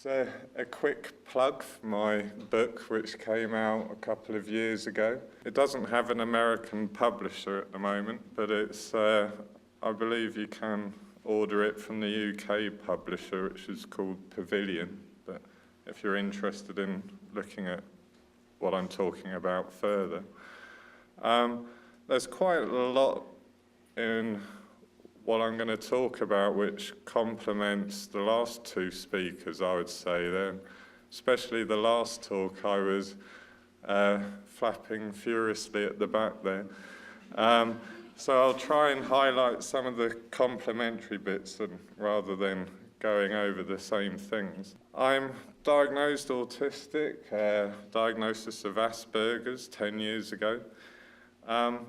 So a quick plug for my book, which came out a couple of years ago. It doesn't have an American publisher at the moment, but it's, I believe you can order it from the UK publisher, which is called Pavilion. But if you're interested in looking at what I'm talking about further, there's quite a lot in what I'm going to talk about which complements the last two speakers, I would say. Then, especially the last talk, I was flapping furiously at the back there. So I'll try and highlight some of the complementary bits rather than going over the same things. I'm diagnosed autistic, diagnosis of Asperger's 10 years ago.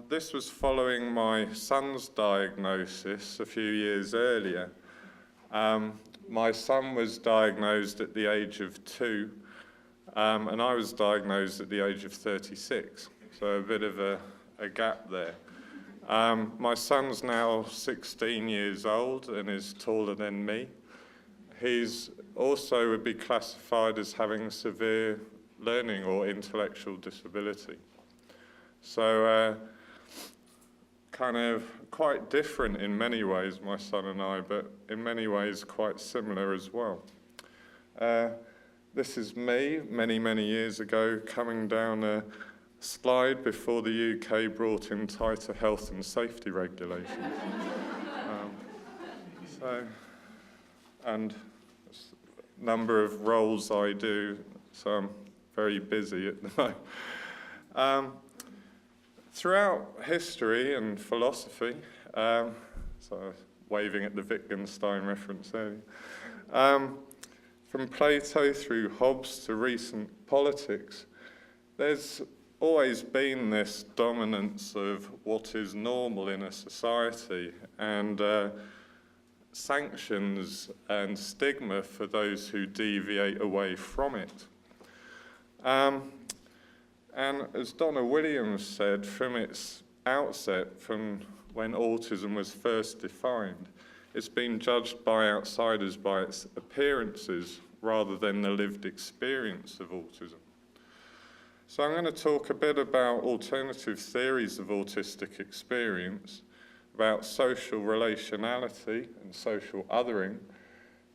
This was following my son's diagnosis a few years earlier. My son was diagnosed at the age of 2, and I was diagnosed at the age of 36, so a bit of a gap there. My son's now 16 years old and is taller than me. He's also would be classified as having severe learning or intellectual disability. So kind of quite different in many ways, my son and I, but in many ways quite similar as well. This is me many, many years ago coming down a slide before the UK brought in tighter health and safety regulations. And a number of roles I do, so I'm very busy at the moment. Throughout history and philosophy, so I was waving at the Wittgenstein reference earlier, from Plato through Hobbes to recent politics, there's always been this dominance of what is normal in a society and sanctions and stigma for those who deviate away from it. And as Donna Williams said, from its outset, from when autism was first defined, it's been judged by outsiders by its appearances rather than the lived experience of autism. So I'm going to talk a bit about alternative theories of autistic experience, about social relationality and social othering,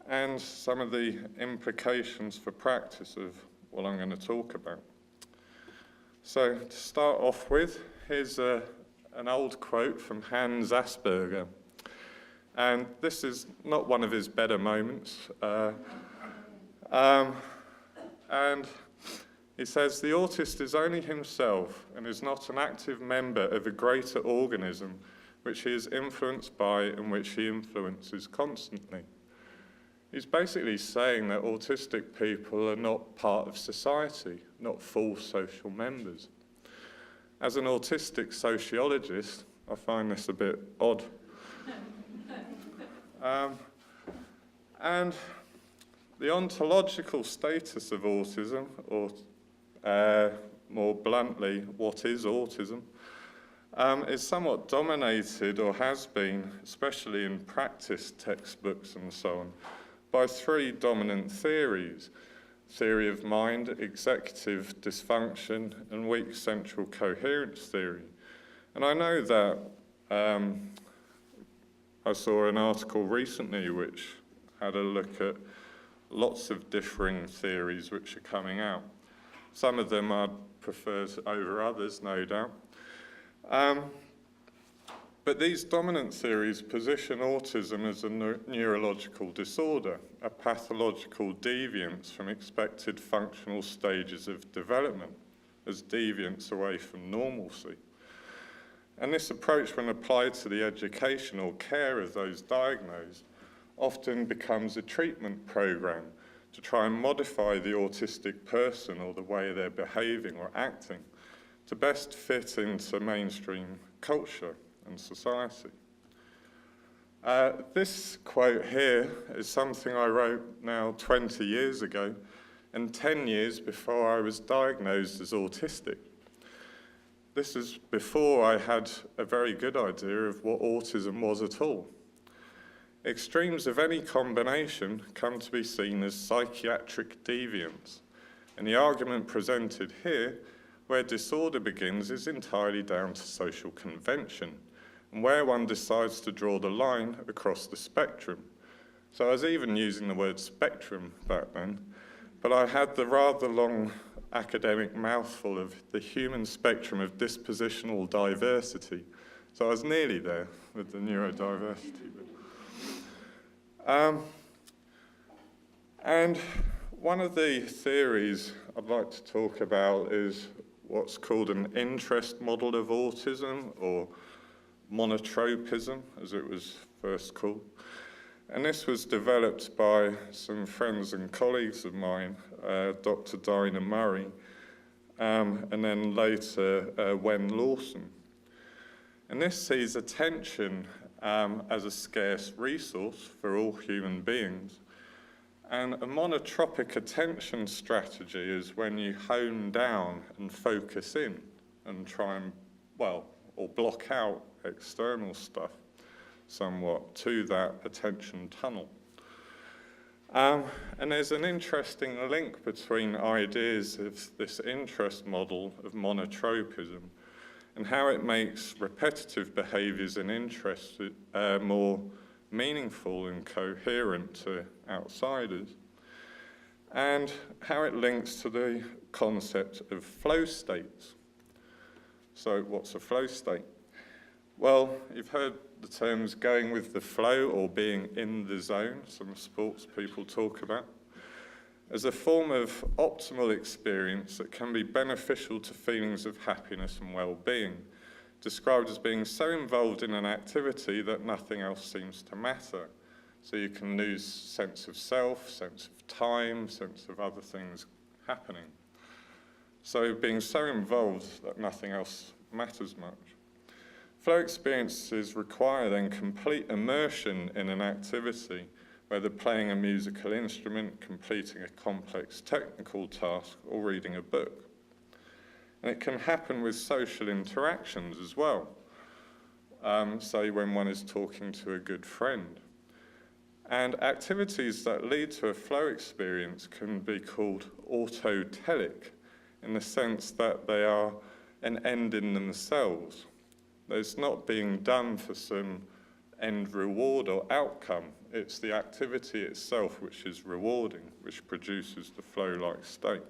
and some of the implications for practice of what I'm going to talk about. So to start off with, here's an old quote from Hans Asperger. And this is not one of his better moments. And he says, "The autist is only himself and is not an active member of a greater organism which he is influenced by and which he influences constantly." He's basically saying that autistic people are not part of society, not full social members. As an autistic sociologist, I find this a bit odd. And the ontological status of autism, or more bluntly, what is autism, is somewhat dominated, or has been, especially in practice textbooks and so on, by three dominant theories: theory of mind, executive dysfunction, and weak central coherence theory. And I know that I saw an article recently which had a look at lots of differing theories which are coming out. Some of them I'd prefer over others, no doubt. But these dominant theories position autism as a neurological disorder, a pathological deviance from expected functional stages of development, as deviance away from normalcy. And this approach, when applied to the education or care of those diagnosed, often becomes a treatment program to try and modify the autistic person or the way they're behaving or acting to best fit into mainstream culture and society. This quote here is something I wrote now 20 years ago, and 10 years before I was diagnosed as autistic. This is before I had a very good idea of what autism was at all. Extremes of any combination come to be seen as psychiatric deviance, and the argument presented here, where disorder begins, is entirely down to social convention, and where one decides to draw the line across the spectrum. So I was even using the word spectrum back then, but I had the rather long academic mouthful of the human spectrum of dispositional diversity. So I was nearly there with the neurodiversity bit. And one of the theories I'd like to talk about is what's called an interest model of autism, or monotropism, as it was first called. And this was developed by some friends and colleagues of mine, Dr. Dinah Murray, and then later Wen Lawson. And this sees attention as a scarce resource for all human beings. And a monotropic attention strategy is when you hone down and focus in and try and, or block out external stuff somewhat to that attention tunnel. And there's an interesting link between ideas of this interest model of monotropism and how it makes repetitive behaviours and interests more meaningful and coherent to outsiders, and how it links to the concept of flow states. So what's a flow state? Well, you've heard the terms going with the flow or being in the zone, some sports people talk about, as a form of optimal experience that can be beneficial to feelings of happiness and well-being, described as being so involved in an activity that nothing else seems to matter. So you can lose sense of self, sense of time, sense of other things happening. So being so involved that nothing else matters much. Flow experiences require then complete immersion in an activity, whether playing a musical instrument, completing a complex technical task, or reading a book. And it can happen with social interactions as well, say when one is talking to a good friend. And activities that lead to a flow experience can be called autotelic, in the sense that they are an end in themselves. It's not being done for some end reward or outcome. It's the activity itself which is rewarding, which produces the flow-like state.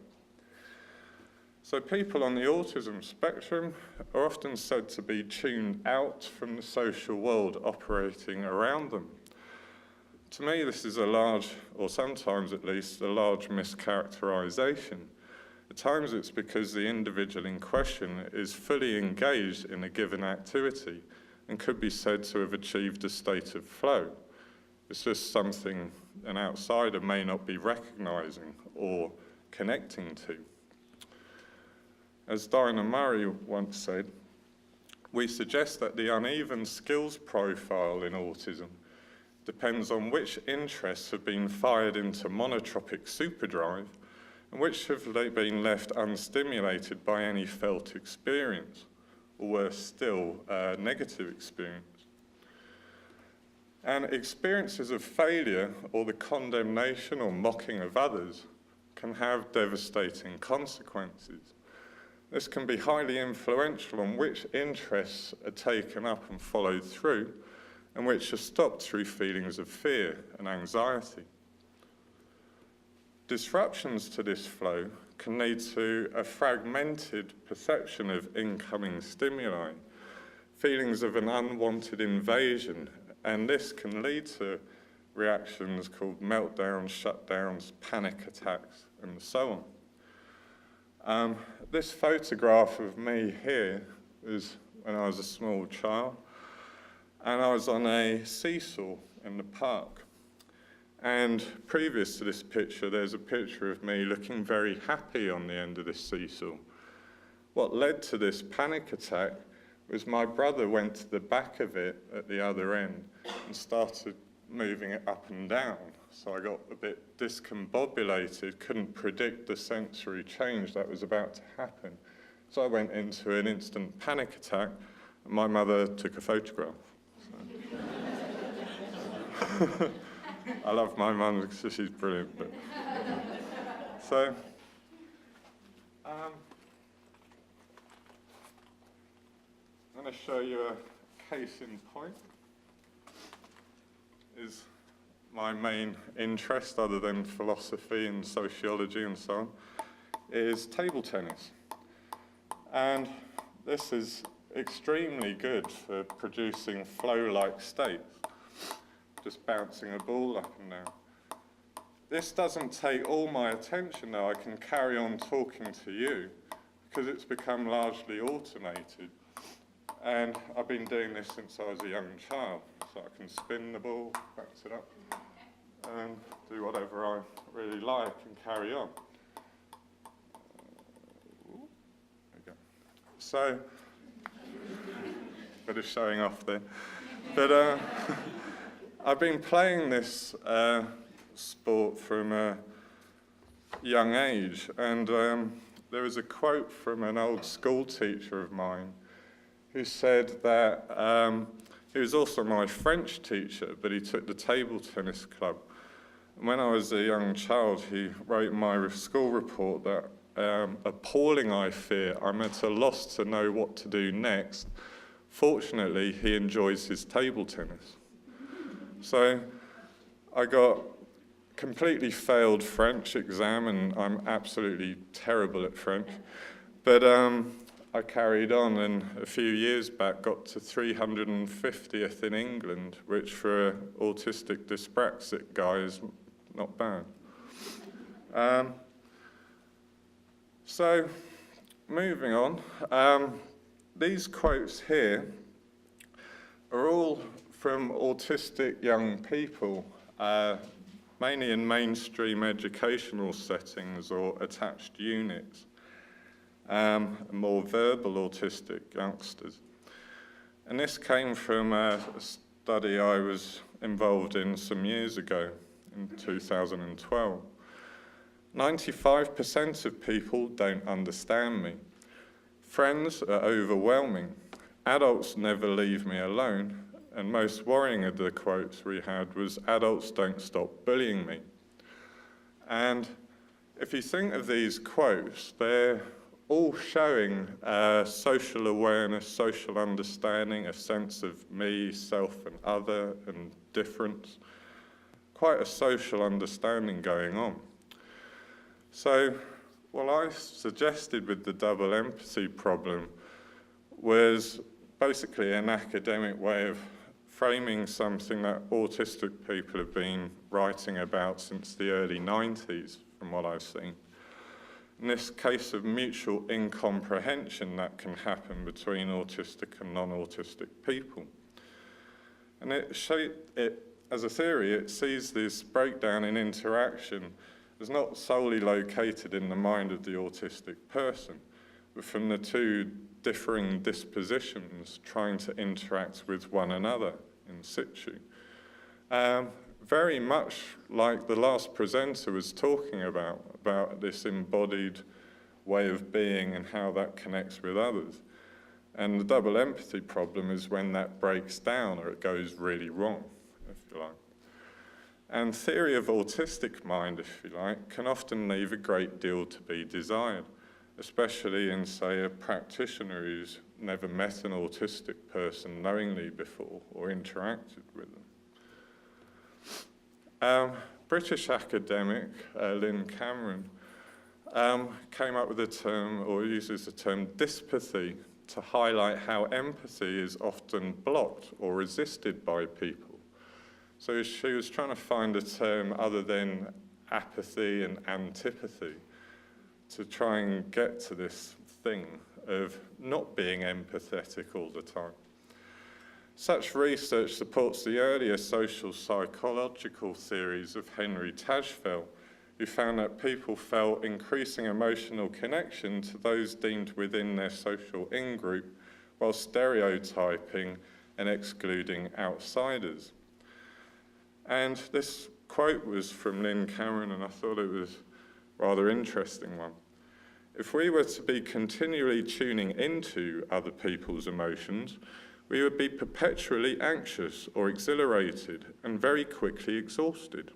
So people on the autism spectrum are often said to be tuned out from the social world operating around them. To me, this is a large, or sometimes at least, a large mischaracterization. At times it's because the individual in question is fully engaged in a given activity and could be said to have achieved a state of flow. It's just something an outsider may not be recognizing or connecting to. As Dinah Murray once said, we suggest that the uneven skills profile in autism depends on which interests have been fired into monotropic superdrive and which have been left unstimulated by any felt experience, or worse still, negative experience. And experiences of failure or the condemnation or mocking of others can have devastating consequences. This can be highly influential on which interests are taken up and followed through, and which are stopped through feelings of fear and anxiety. Disruptions to this flow can lead to a fragmented perception of incoming stimuli, feelings of an unwanted invasion, and this can lead to reactions called meltdowns, shutdowns, panic attacks, and so on. This photograph of me here was when I was a small child, and I was on a seesaw in the park. And previous to this picture, there's a picture of me looking very happy on the end of this seesaw. What led to this panic attack was my brother went to the back of it at the other end and started moving it up and down. So I got a bit discombobulated, couldn't predict the sensory change that was about to happen. So I went into an instant panic attack, and my mother took a photograph. So. I love my mum because she's brilliant. But. So, I'm going to show you a case in point. Is my main interest, other than philosophy and sociology and so on, is table tennis. And this is extremely good for producing flow-like states, just bouncing a ball up and down. This doesn't take all my attention though. I can carry on talking to you because it's become largely automated. And I've been doing this since I was a young child. So I can spin the ball, bounce it up, and do whatever I really like and carry on. There we go. So, bit of showing off there. But I've been playing this sport from a young age, and there was a quote from an old school teacher of mine who said that he was also my French teacher, but he took the table tennis club. And when I was a young child, he wrote in my school report that appalling I fear, I'm at a loss to know what to do next. Fortunately, he enjoys his table tennis. So I got completely failed French exam, and I'm absolutely terrible at French. But I carried on, and a few years back got to 350th in England, which for an autistic dyspraxic guy is not bad. So moving on, these quotes here are all from autistic young people, mainly in mainstream educational settings or attached units. More verbal autistic youngsters. And this came from a study I was involved in some years ago, in 2012. 95% of people don't understand me. Friends are overwhelming. Adults never leave me alone. And most worrying of the quotes we had was, adults don't stop bullying me. And if you think of these quotes, they're all showing social awareness, social understanding, a sense of me, self and other and difference. Quite a social understanding going on. So what I suggested with the double empathy problem was basically an academic way of framing something that autistic people have been writing about since the early 90s, from what I've seen. In this case of mutual incomprehension that can happen between autistic and non-autistic people. And as a theory, it sees this breakdown in interaction as not solely located in the mind of the autistic person, but from the two differing dispositions trying to interact with one another in situ. Very much like the last presenter was talking about this embodied way of being and how that connects with others. And the double empathy problem is when that breaks down or it goes really wrong, if you like. And theory of autistic mind, if you like, can often leave a great deal to be desired, especially in, say, a practitioner who's never met an autistic person knowingly before or interacted with them. British academic Lynn Cameron came up with a term, or uses the term dyspathy, to highlight how empathy is often blocked or resisted by people. So she was trying to find a term other than apathy and antipathy to try and get to this thing of not being empathetic all the time. Such research supports the earlier social psychological theories of Henry Tajfel, who found that people felt increasing emotional connection to those deemed within their social in-group, while stereotyping and excluding outsiders. And this quote was from Lynn Cameron, and I thought it was a rather interesting one. If we were to be continually tuning into other people's emotions, we would be perpetually anxious or exhilarated and very quickly exhausted.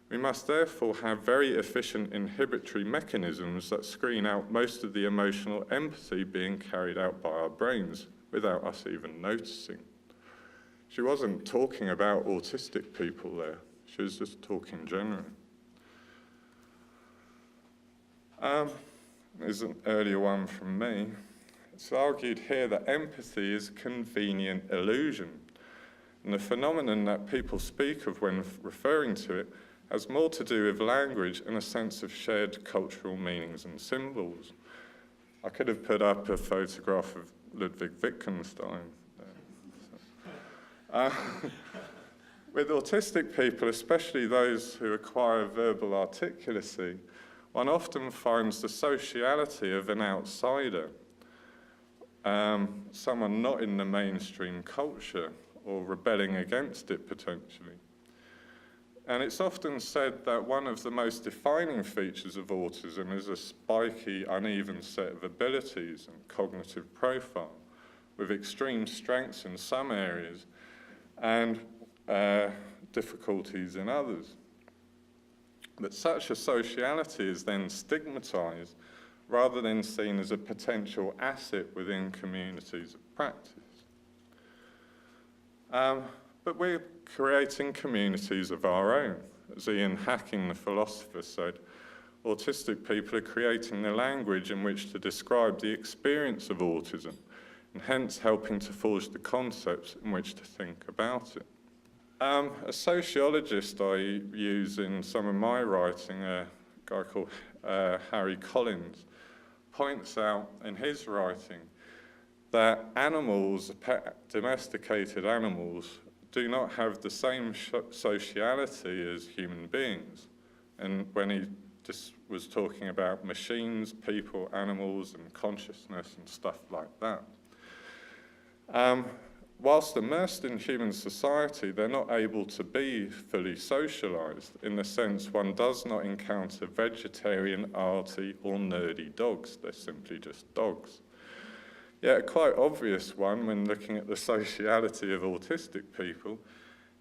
We must therefore have very efficient inhibitory mechanisms that screen out most of the emotional empathy being carried out by our brains without us even noticing. She wasn't talking about autistic people there. She was just talking generally. There's an earlier one from me. It's argued here that empathy is a convenient illusion, and the phenomenon that people speak of when referring to it has more to do with language and a sense of shared cultural meanings and symbols. I could have put up a photograph of Ludwig Wittgenstein. With autistic people, especially those who acquire verbal articulacy, one often finds the sociality of an outsider, someone not in the mainstream culture or rebelling against it potentially. And it's often said that one of the most defining features of autism is a spiky, uneven set of abilities and cognitive profile, with extreme strengths in some areas and difficulties in others. But such a sociality is then stigmatized rather than seen as a potential asset within communities of practice. But we're creating communities of our own. As Ian Hacking, the philosopher, said, autistic people are creating the language in which to describe the experience of autism, and hence helping to forge the concepts in which to think about it. A sociologist I use in some of my writing, a guy called Harry Collins, points out in his writing that animals, domesticated animals, do not have the same sociality as human beings. And when he just was talking about machines, people, animals, and consciousness and stuff like that. Whilst immersed in human society, they're not able to be fully socialized in the sense one does not encounter vegetarian, arty, or nerdy dogs. They're simply just dogs. Yet a quite obvious one when looking at the sociality of autistic people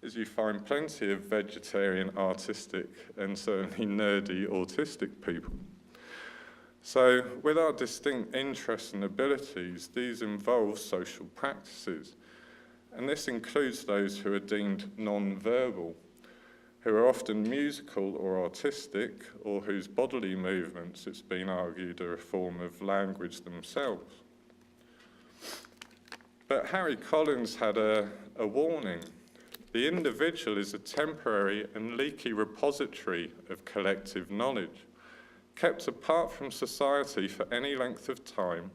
is you find plenty of vegetarian, artistic, and certainly nerdy autistic people. So with our distinct interests and abilities, these involve social practices. And this includes those who are deemed non-verbal, who are often musical or artistic, or whose bodily movements, it's been argued, are a form of language themselves. But Harry Collins had a warning. The individual is a temporary and leaky repository of collective knowledge, kept apart from society for any length of time,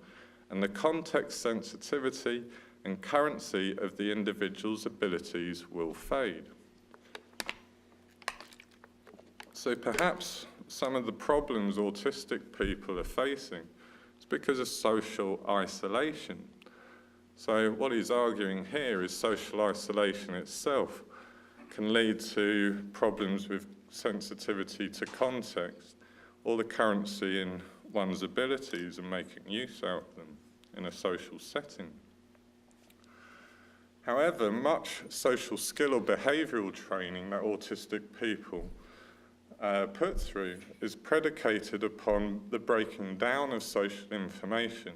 and the context sensitivity and currency of the individual's abilities will fade. So perhaps some of the problems autistic people are facing is because of social isolation. So what he's arguing here is social isolation itself can lead to problems with sensitivity to context or the currency in one's abilities and making use out of them in a social setting. However, much social skill or behavioural training that autistic people put through is predicated upon the breaking down of social information,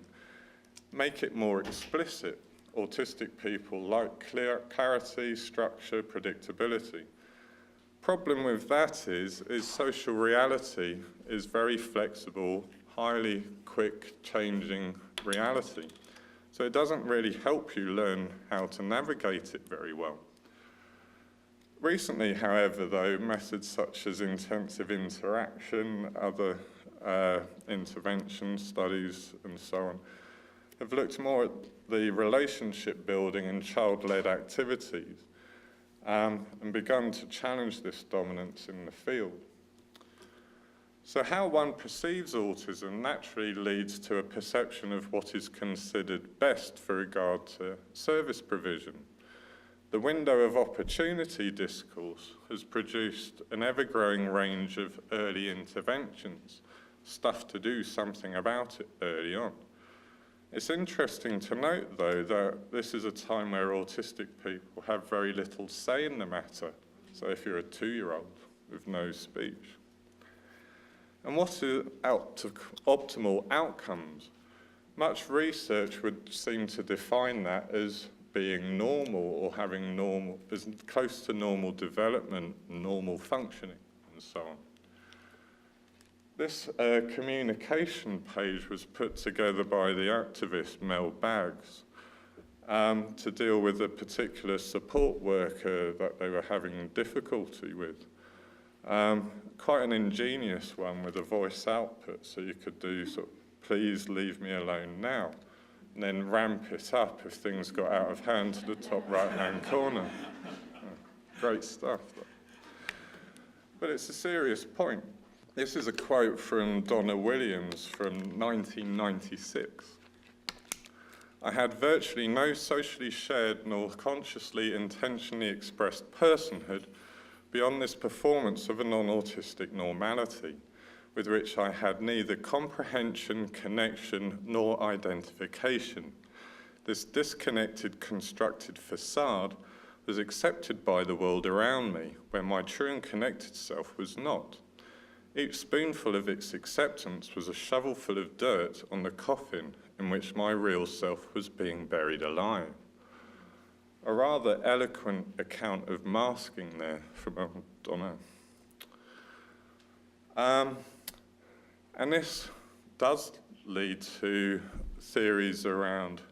make it more explicit. Autistic people like clarity, structure, predictability. Problem with that is social reality is very flexible, highly quick changing reality. So it doesn't really help you learn how to navigate it very well. Recently, however, though, methods such as intensive interaction, other intervention studies and so on, have looked more at the relationship building and child-led activities and begun to challenge this dominance in the field. So how one perceives autism naturally leads to a perception of what is considered best for regard to service provision. The window of opportunity discourse has produced an ever-growing range of early interventions, stuff to do something about it early on. It's interesting to note, though, that this is a time where autistic people have very little say in the matter. So if you're a 2-year-old with no speech. And what are optimal outcomes? Much research would seem to define that as being normal or having normal, as close to normal development, normal functioning, and so on. This communication page was put together by the activist Mel Baggs to deal with a particular support worker that they were having difficulty with. Quite an ingenious one with a voice output, so you could do sort of, please leave me alone now, and then ramp it up if things got out of hand to the top right-hand corner. Great stuff. But it's a serious point. This is a quote from Donna Williams from 1996. I had virtually no socially shared nor consciously intentionally expressed personhood beyond this performance of a non-autistic normality, with which I had neither comprehension, connection, nor identification. This disconnected, constructed facade was accepted by the world around me, where my true and connected self was not. Each spoonful of its acceptance was a shovelful of dirt on the coffin in which my real self was being buried alive. A rather eloquent account of masking there from Donna. And this does lead to theories around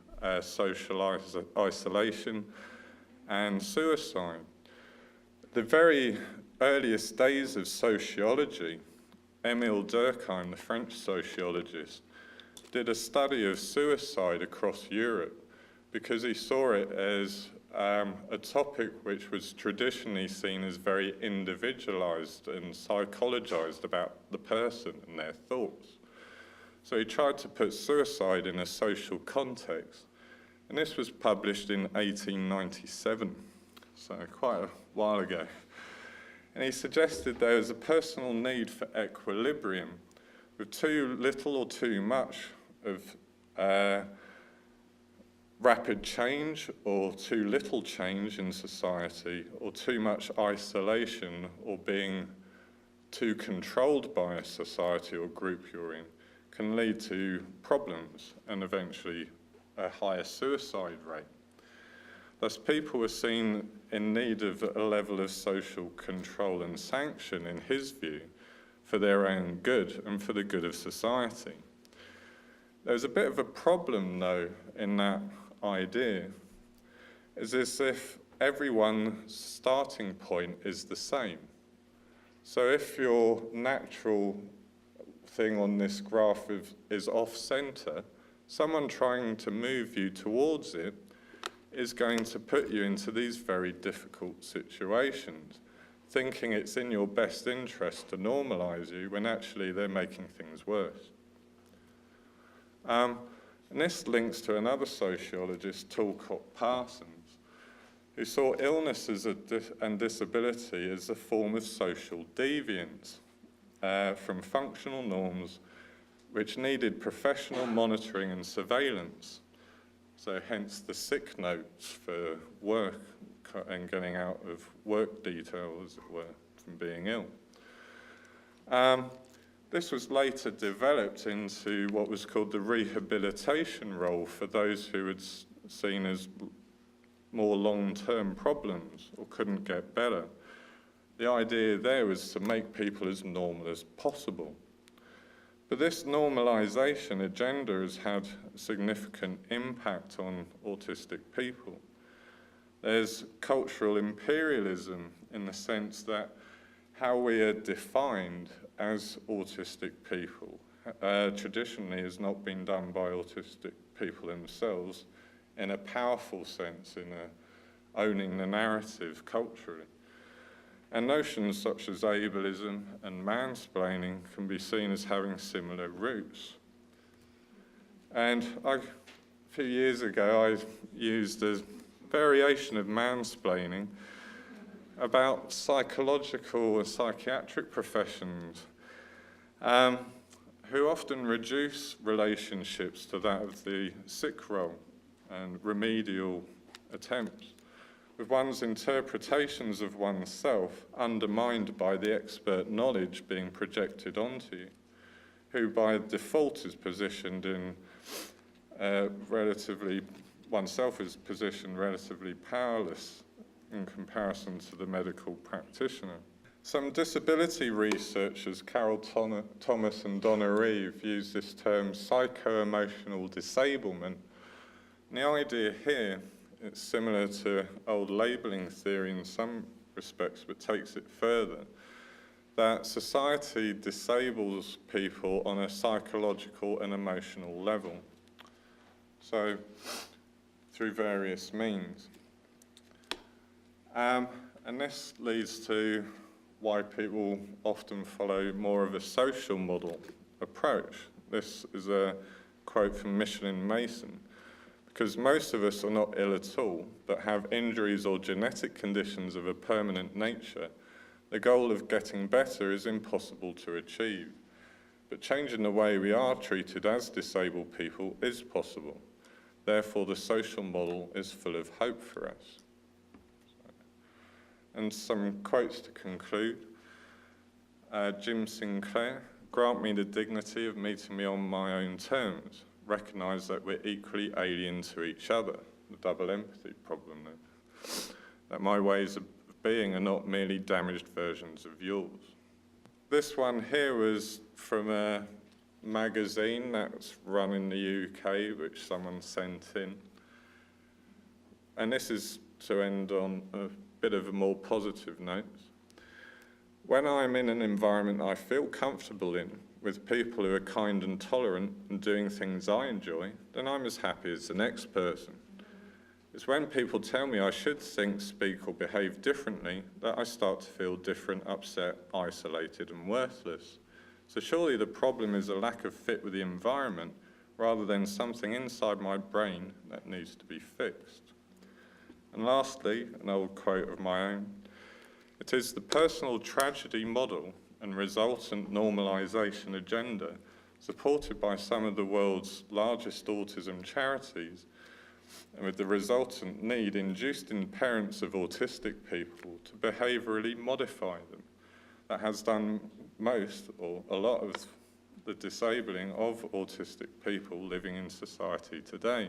social isolation and suicide. The very earliest days of sociology, Émile Durkheim, the French sociologist, did a study of suicide across Europe because he saw it as a topic which was traditionally seen as very individualized and psychologized about the person and their thoughts. So he tried to put suicide in a social context, and this was published in 1897, so quite a while ago. And he suggested there was a personal need for equilibrium with too little or too much of rapid change or too little change in society, or too much isolation or being too controlled by a society or group you're in can lead to problems and eventually a higher suicide rate. Thus, people were seen in need of a level of social control and sanction, in his view, for their own good and for the good of society. There's a bit of a problem, though, in that idea. It's as if everyone's starting point is the same. So if your natural thing on this graph is off-center, someone trying to move you towards it is going to put you into these very difficult situations, thinking it's in your best interest to normalize you when actually they're making things worse. And this links to another sociologist, Talcott Parsons, who saw illness and disability as a form of social deviance from functional norms which needed professional monitoring and surveillance. So hence the sick notes for work and getting out of work detail, as it were, from being ill. This was later developed into what was called the rehabilitation role for those who had seen as more long-term problems or couldn't get better. The idea there was to make people as normal as possible. But this normalization agenda has had a significant impact on autistic people. There's cultural imperialism in the sense that how we are defined as autistic people traditionally has not been done by autistic people themselves in a powerful sense, in owning the narrative culturally. And notions such as ableism and mansplaining can be seen as having similar roots. And a few years ago, I used a variation of mansplaining about psychological or psychiatric professions who often reduce relationships to that of the sick role and remedial attempts, with one's interpretations of oneself undermined by the expert knowledge being projected onto you, who by default is positioned in oneself is positioned relatively powerless in comparison to the medical practitioner. Some disability researchers, Carol Thomas and Donna Reeve, use this term psycho-emotional disablement. And the idea here, it's similar to old labelling theory in some respects, but takes it further, that society disables people on a psychological and emotional level. So, through various means. And this leads to why people often follow more of a social model approach. This is a quote from Michelin Mason. Because most of us are not ill at all, but have injuries or genetic conditions of a permanent nature, the goal of getting better is impossible to achieve. But changing the way we are treated as disabled people is possible. Therefore, the social model is full of hope for us. And some quotes to conclude. Jim Sinclair, grant me the dignity of meeting me on my own terms. Recognise that we're equally alien to each other, the double empathy problem there. That my ways of being are not merely damaged versions of yours. This one here was from a magazine that's run in the UK, which someone sent in. And this is to end on a bit of a more positive note. When I'm in an environment I feel comfortable in, with people who are kind and tolerant and doing things I enjoy, then I'm as happy as the next person. It's when people tell me I should think, speak, or behave differently that I start to feel different, upset, isolated, and worthless. So surely the problem is a lack of fit with the environment rather than something inside my brain that needs to be fixed. And lastly, an old quote of my own, it is the personal tragedy model and resultant normalisation agenda, supported by some of the world's largest autism charities, and with the resultant need induced in parents of autistic people to behaviourally modify them, that has done most or a lot of the disabling of autistic people living in society today,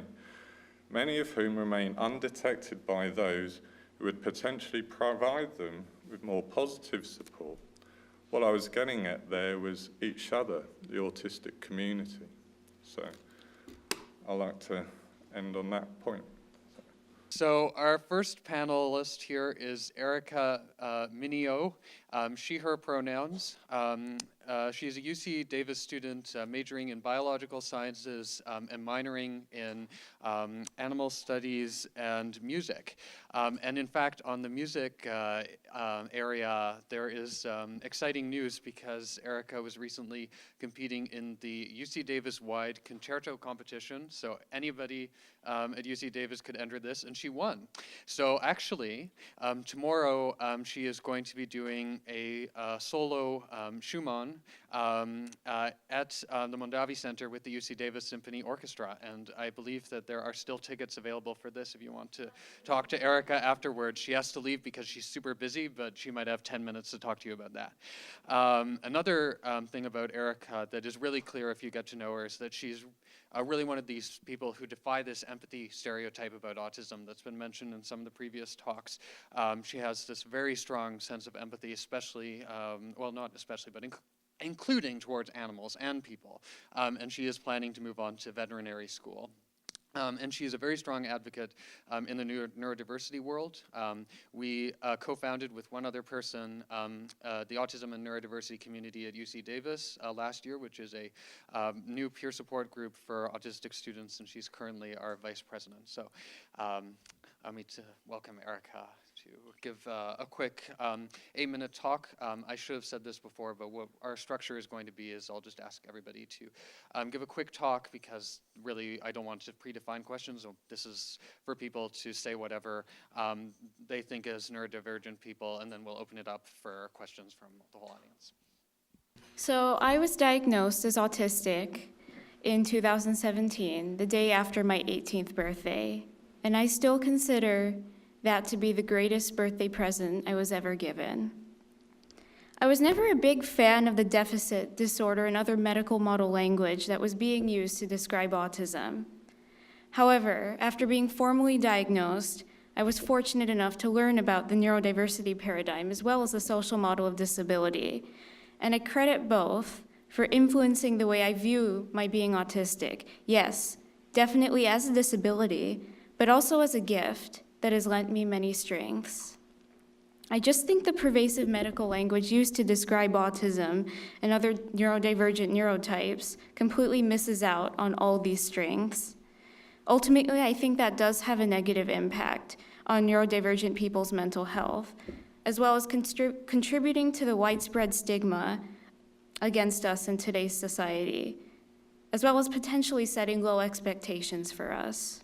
many of whom remain undetected by those who would potentially provide them with more positive support. What I was getting at there was each other, the autistic community. So I'd like to end on that point. So our first panelist here is Erica Minio, she, her pronouns. She is a UC Davis student majoring in biological sciences and minoring in animal studies and music. And in fact, on the music area, there is exciting news because Erica was recently competing in the UC Davis-wide concerto competition. So anybody at UC Davis could enter this, and she won. So actually, tomorrow she is going to be doing a solo Schumann at the Mondavi Center with the UC Davis Symphony Orchestra. And I believe that there are still tickets available for this if you want to talk to Erica afterwards. She has to leave because she's super busy, but she might have 10 minutes to talk to you about that. Another thing about Erica that is really clear if you get to know her is that she's really one of these people who defy this empathy stereotype about autism that's been mentioned in some of the previous talks. She has this very strong sense of empathy, especially, well, not especially, but including towards animals and people. And she is planning to move on to veterinary school. And she is a very strong advocate in the neurodiversity world. We co-founded with one other person the Autism and Neurodiversity community at UC Davis last year, which is a new peer support group for autistic students, and she's currently our vice president. So I need to welcome Erica to give a quick 8-minute talk. I should have said this before, but what our structure is going to be is I'll just ask everybody to give a quick talk because really I don't want to predefine questions. So this is for people to say whatever they think as neurodivergent people, and then we'll open it up for questions from the whole audience. So I was diagnosed as autistic in 2017, the day after my 18th birthday, and I still consider that to be the greatest birthday present I was ever given. I was never a big fan of the deficit, disorder, and other medical model language that was being used to describe autism. However, after being formally diagnosed, I was fortunate enough to learn about the neurodiversity paradigm as well as the social model of disability, and I credit both for influencing the way I view my being autistic. Yes, definitely as a disability, but also as a gift that has lent me many strengths. I just think the pervasive medical language used to describe autism and other neurodivergent neurotypes completely misses out on all these strengths. Ultimately, I think that does have a negative impact on neurodivergent people's mental health, as well as contributing to the widespread stigma against us in today's society, as well as potentially setting low expectations for us.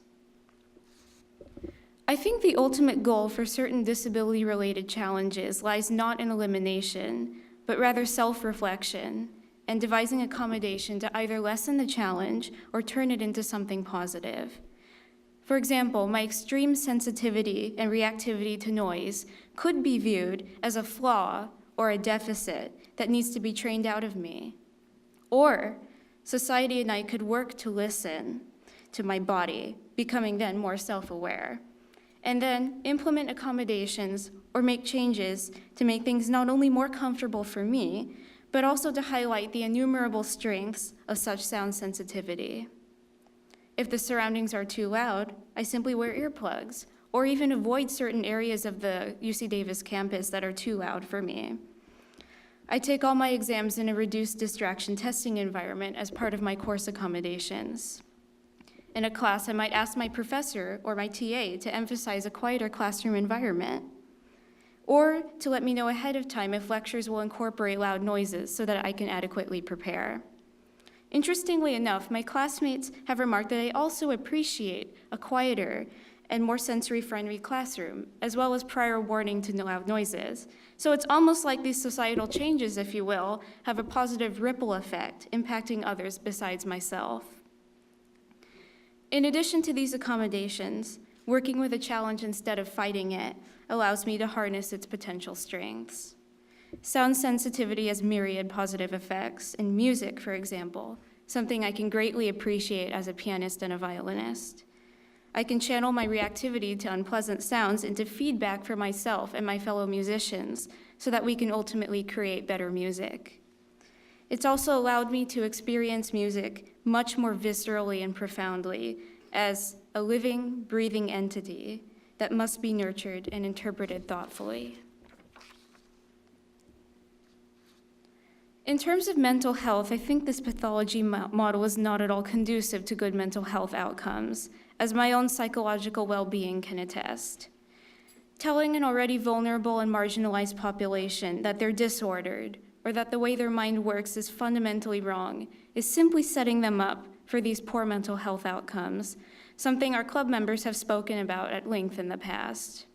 I think the ultimate goal for certain disability-related challenges lies not in elimination, but rather self-reflection and devising accommodation to either lessen the challenge or turn it into something positive. For example, my extreme sensitivity and reactivity to noise could be viewed as a flaw or a deficit that needs to be trained out of me. Or society and I could work to listen to my body, becoming then more self-aware, and then implement accommodations or make changes to make things not only more comfortable for me, but also to highlight the innumerable strengths of such sound sensitivity. If the surroundings are too loud, I simply wear earplugs, or even avoid certain areas of the UC Davis campus that are too loud for me. I take all my exams in a reduced distraction testing environment as part of my course accommodations. In a class, I might ask my professor or my TA to emphasize a quieter classroom environment, or to let me know ahead of time if lectures will incorporate loud noises so that I can adequately prepare. Interestingly enough, my classmates have remarked that they also appreciate a quieter and more sensory-friendly classroom, as well as prior warning to loud noises. So it's almost like these societal changes, if you will, have a positive ripple effect, impacting others besides myself. In addition to these accommodations, working with a challenge instead of fighting it allows me to harness its potential strengths. Sound sensitivity has myriad positive effects in music, for example, something I can greatly appreciate as a pianist and a violinist. I can channel my reactivity to unpleasant sounds into feedback for myself and my fellow musicians so that we can ultimately create better music. It's also allowed me to experience music much more viscerally and profoundly as a living, breathing entity that must be nurtured and interpreted thoughtfully. In terms of mental health, I think this pathology model is not at all conducive to good mental health outcomes, as my own psychological well-being can attest. Telling an already vulnerable and marginalized population that they're disordered or that the way their mind works is fundamentally wrong is simply setting them up for these poor mental health outcomes, something our club members have spoken about at length in the past.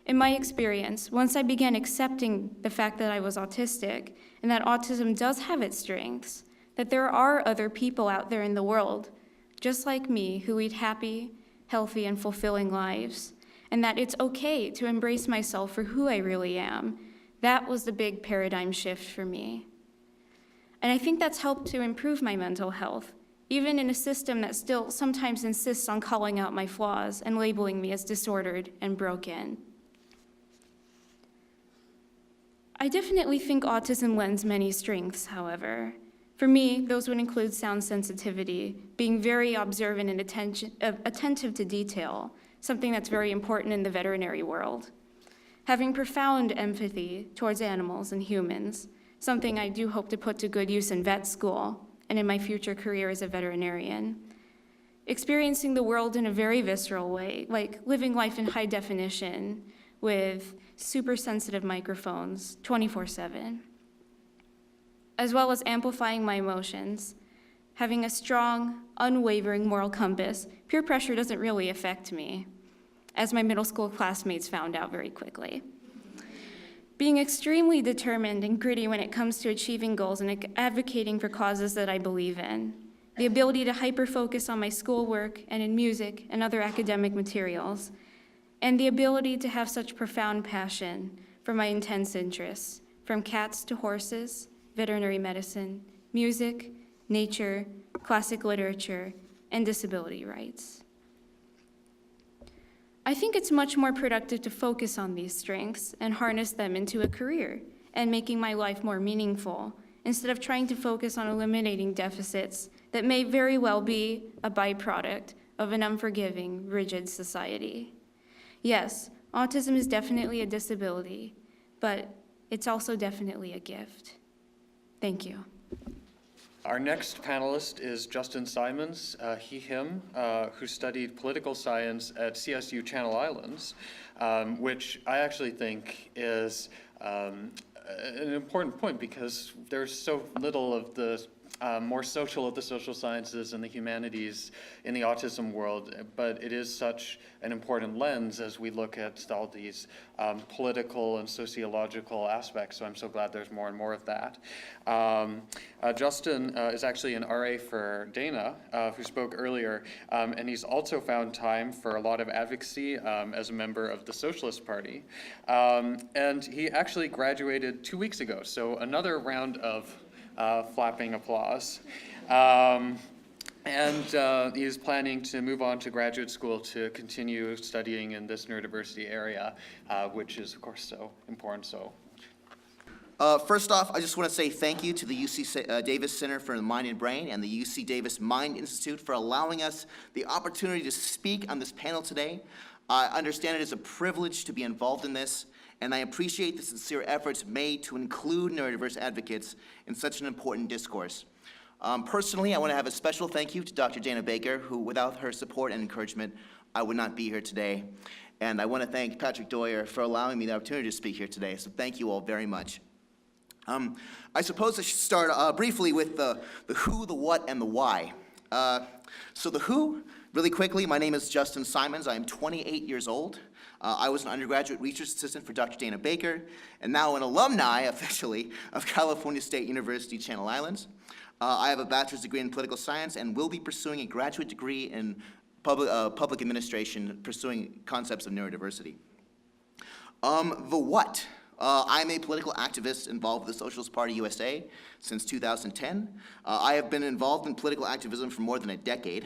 In my experience, once I began accepting the fact that I was autistic and that autism does have its strengths, that there are other people out there in the world, just like me, who lead happy, healthy, and fulfilling lives, and that it's okay to embrace myself for who I really am, that was the big paradigm shift for me. And I think that's helped to improve my mental health, even in a system that still sometimes insists on calling out my flaws and labeling me as disordered and broken. I definitely think autism lends many strengths, however. For me, those would include sound sensitivity, being very observant and attentive to detail, something that's very important in the veterinary world. Having profound empathy towards animals and humans, something I do hope to put to good use in vet school and in my future career as a veterinarian. Experiencing the world in a very visceral way, like living life in high definition with super sensitive microphones 24/7, as well as amplifying my emotions. Having a strong, unwavering moral compass, peer pressure doesn't really affect me, as my middle school classmates found out very quickly. being extremely determined and gritty when it comes to achieving goals and advocating for causes that I believe in, the ability to hyper-focus on my schoolwork and in music and other academic materials, and the ability to have such profound passion for my intense interests, from cats to horses, veterinary medicine, music, nature, classic literature, and disability rights. I think it's much more productive to focus on these strengths and harness them into a career and making my life more meaningful, instead of trying to focus on eliminating deficits that may very well be a byproduct of an unforgiving, rigid society. Yes, autism is definitely a disability, but it's also definitely a gift. Thank you. Our next panelist is Justin Simons, him, who studied political science at CSU Channel Islands, which I actually think is an important point because there's so little of the more social of the social sciences and the humanities in the autism world, but it is such an important lens as we look at all these political and sociological aspects, so I'm so glad there's more and more of that. Justin is actually an RA for Dana, who spoke earlier, and he's also found time for a lot of advocacy as a member of the Socialist Party. And he actually graduated 2 weeks ago, so another round of flapping applause. And he's planning to move on to graduate school to continue studying in this neurodiversity area, which is, of course, so important. So, first off, I just want to say thank you to the UC Davis Center for the Mind and Brain and the UC Davis Mind Institute for allowing us the opportunity to speak on this panel today. I understand it is a privilege to be involved in this, and I appreciate the sincere efforts made to include neurodiverse advocates in such an important discourse. Personally, I want to have a special thank you to Dr. Dana Baker, who without her support and encouragement, I would not be here today. And I want to thank Patrick Doyer for allowing me the opportunity to speak here today. So thank you all very much. I suppose I should start briefly with the who, the what, and the why. So the who, really quickly, my name is Justin Simons. I am 28 years old. I was an undergraduate research assistant for Dr. Dana Baker, and now an alumni, officially, of California State University, Channel Islands. I have a bachelor's degree in political science and will be pursuing a graduate degree in public administration, pursuing concepts of neurodiversity. The what? I'm a political activist involved with the Socialist Party USA since 2010. I have been involved in political activism for more than a decade,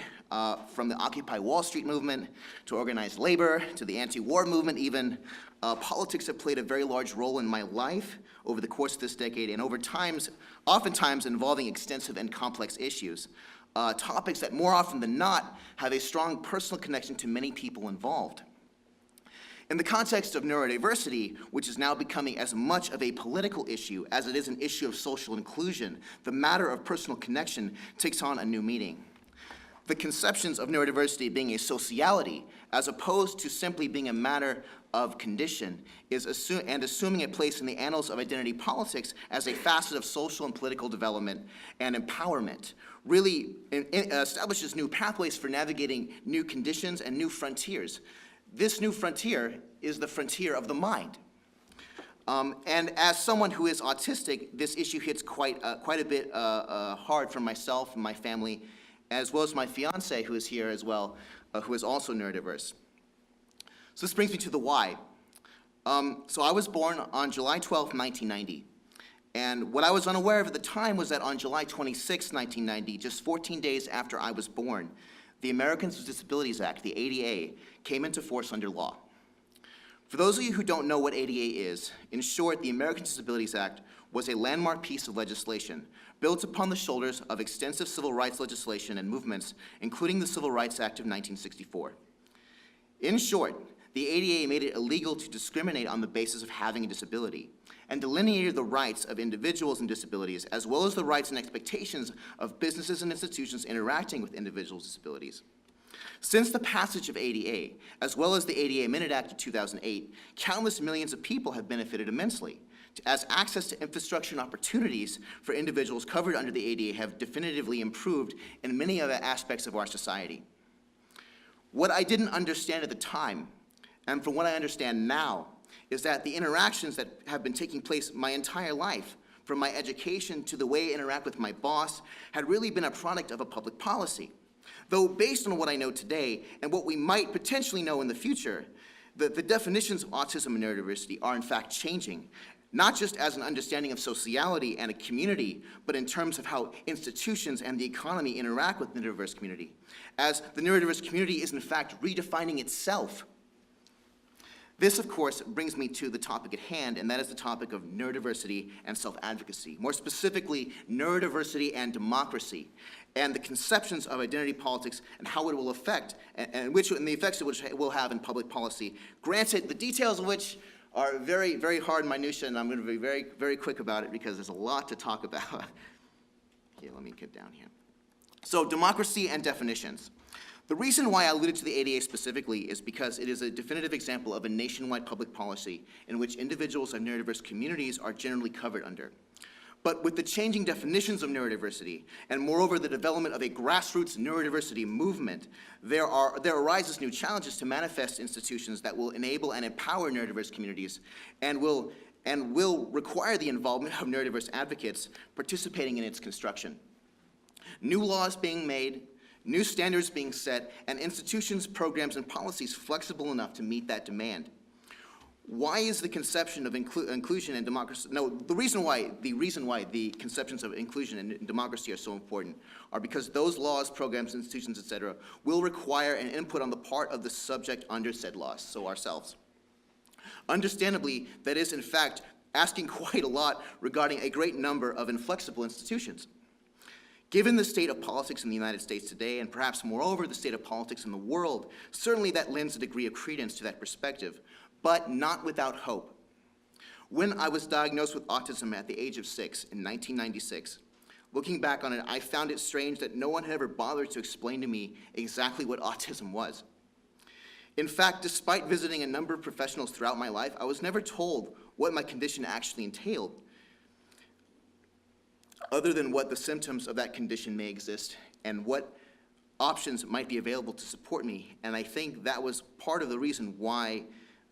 from the Occupy Wall Street movement to organized labor to the anti-war movement even. Politics have played a very large role in my life over the course of this decade and oftentimes involving extensive and complex issues. Topics that more often than not have a strong personal connection to many people involved. In the context of neurodiversity, which is now becoming as much of a political issue as it is an issue of social inclusion, the matter of personal connection takes on a new meaning. The conceptions of neurodiversity being a sociality, as opposed to simply being a matter of condition, assuming a place in the annals of identity politics as a facet of social and political development and empowerment, really establishes new pathways for navigating new conditions and new frontiers. This new frontier is the frontier of the mind. And as someone who is autistic, this issue hits quite a bit hard for myself and my family, as well as my fiance, who is here as well, who is also neurodiverse. So this brings me to the why. So I was born on July 12, 1990. And what I was unaware of at the time was that on July 26, 1990, just 14 days after I was born, the Americans with Disabilities Act, the ADA, came into force under law. For those of you who don't know what ADA is, in short, the Americans with Disabilities Act was a landmark piece of legislation built upon the shoulders of extensive civil rights legislation and movements, including the Civil Rights Act of 1964. In short, the ADA made it illegal to discriminate on the basis of having a disability and delineated the rights of individuals with disabilities, as well as the rights and expectations of businesses and institutions interacting with individuals with disabilities. Since the passage of ADA, as well as the ADA Amendment Act of 2008, countless millions of people have benefited immensely, as access to infrastructure and opportunities for individuals covered under the ADA have definitively improved in many other aspects of our society. What I didn't understand at the time, and from what I understand now, is that the interactions that have been taking place my entire life, from my education to the way I interact with my boss, had really been a product of a public policy. Though based on what I know today and what we might potentially know in the future, the definitions of autism and neurodiversity are in fact changing, not just as an understanding of sociality and a community, but in terms of how institutions and the economy interact with the neurodiverse community, as the neurodiverse community is in fact redefining itself. This, of course, brings me to the topic at hand, and that is the topic of neurodiversity and self-advocacy. More specifically, neurodiversity and democracy, and the conceptions of identity politics and how it will affect, and the effects of which it will have in public policy. Granted, the details of which are very, very hard and minutiae, and I'm going to be very, very quick about it because there's a lot to talk about. Okay, let me get down here. So, democracy and definitions. The reason why I alluded to the ADA specifically is because it is a definitive example of a nationwide public policy in which individuals of neurodiverse communities are generally covered under. But with the changing definitions of neurodiversity, and moreover the development of a grassroots neurodiversity movement, there arises new challenges to manifest institutions that will enable and empower neurodiverse communities and will require the involvement of neurodiverse advocates participating in its construction. New laws being made, new standards being set, and institutions, programs, and policies flexible enough to meet that demand. Why is the conception of inclusion and democracy, the reason why the conceptions of inclusion and democracy are so important are because those laws, programs, institutions, etc., will require an input on the part of the subject under said laws, so ourselves. Understandably, that is in fact asking quite a lot regarding a great number of inflexible institutions. Given the state of politics in the United States today, and perhaps moreover the state of politics in the world, certainly that lends a degree of credence to that perspective, but not without hope. When I was diagnosed with autism at the age of 6 in 1996, looking back on it, I found it strange that no one had ever bothered to explain to me exactly what autism was. In fact, despite visiting a number of professionals throughout my life, I was never told what my condition actually entailed, other than what the symptoms of that condition may exist and what options might be available to support me. And I think that was part of the reason why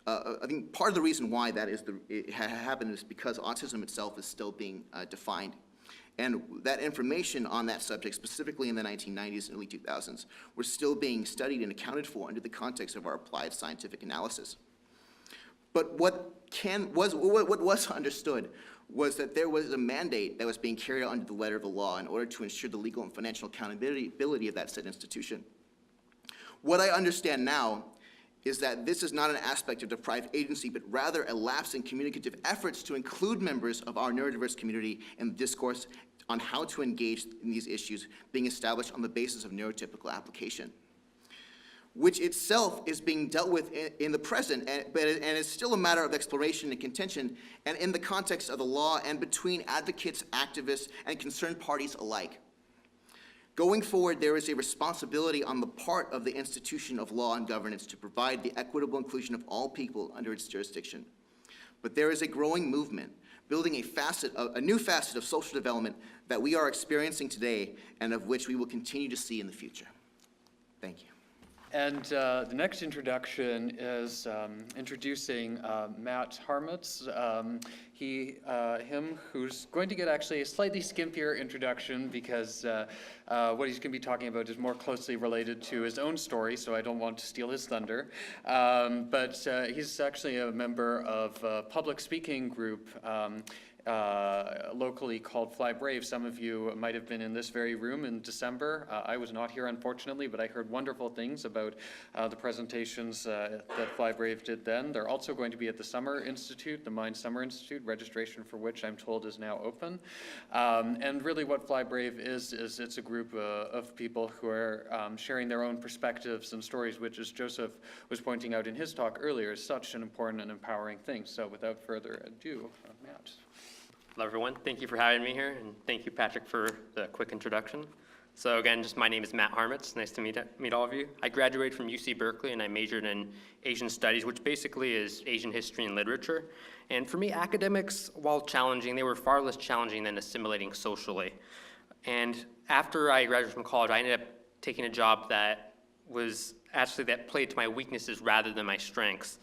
it happened is because autism itself is still being defined. And that information on that subject, specifically in the 1990s and early 2000s, were still being studied and accounted for under the context of our applied scientific analysis. But what was understood was that there was a mandate that was being carried out under the letter of the law in order to ensure the legal and financial accountability of that said institution. What I understand now is that this is not an aspect of deprived agency, but rather a lapse in communicative efforts to include members of our neurodiverse community in the discourse on how to engage in these issues being established on the basis of neurotypical application, which itself is being dealt with in the present, and it's still a matter of exploration and contention, and in the context of the law and between advocates, activists, and concerned parties alike. Going forward, there is a responsibility on the part of the institution of law and governance to provide the equitable inclusion of all people under its jurisdiction. But there is a growing movement, building a new facet of social development that we are experiencing today and of which we will continue to see in the future. Thank you. And the next introduction is introducing Matt Hermits. Him who's going to get actually a slightly skimpier introduction because what he's going to be talking about is more closely related to his own story, so I don't want to steal his thunder. But he's actually a member of a public speaking group locally called Fly Brave. Some of you might have been in this very room in December. I was not here, unfortunately, but I heard wonderful things about the presentations that Fly Brave did then. They're also going to be at the Summer Institute, the Mind Summer Institute, registration for which I'm told is now open. And really what Fly Brave is it's a group of people who are sharing their own perspectives and stories, which, as Joseph was pointing out in his talk earlier, is such an important and empowering thing. So without further ado, Matt. Hello, everyone. Thank you for having me here, and thank you, Patrick, for the quick introduction. So again, my name is Matt Hermits. Nice to meet all of you. I graduated from UC Berkeley, and I majored in Asian Studies, which basically is Asian history and literature. And for me, academics, while challenging, they were far less challenging than assimilating socially. And after I graduated from college, I ended up taking a job that played to my weaknesses rather than my strengths.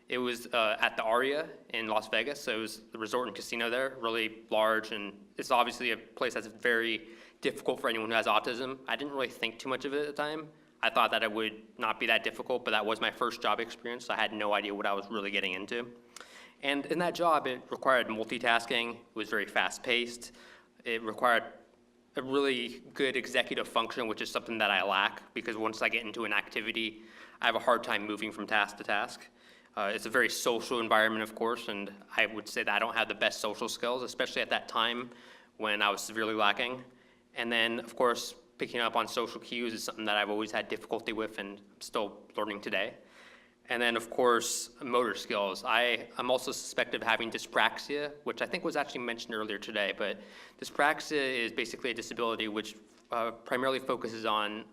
It was at the Aria in Las Vegas, so it was the resort and casino there, really large, and it's obviously a place that's very difficult for anyone who has autism. I didn't really think too much of it at the time. I thought that it would not be that difficult, but that was my first job experience, so I had no idea what I was really getting into. And in that job, it required multitasking. It was very fast-paced. It required a really good executive function, which is something that I lack, because once I get into an activity, I have a hard time moving from task to task. It's a very social environment, of course, and I would say that I don't have the best social skills, especially at that time when I was severely lacking. And then, of course, picking up on social cues is something that I've always had difficulty with and I'm still learning today. And then, of course, motor skills. I'm also suspected of having dyspraxia, which I think was actually mentioned earlier today, but dyspraxia is basically a disability which primarily focuses on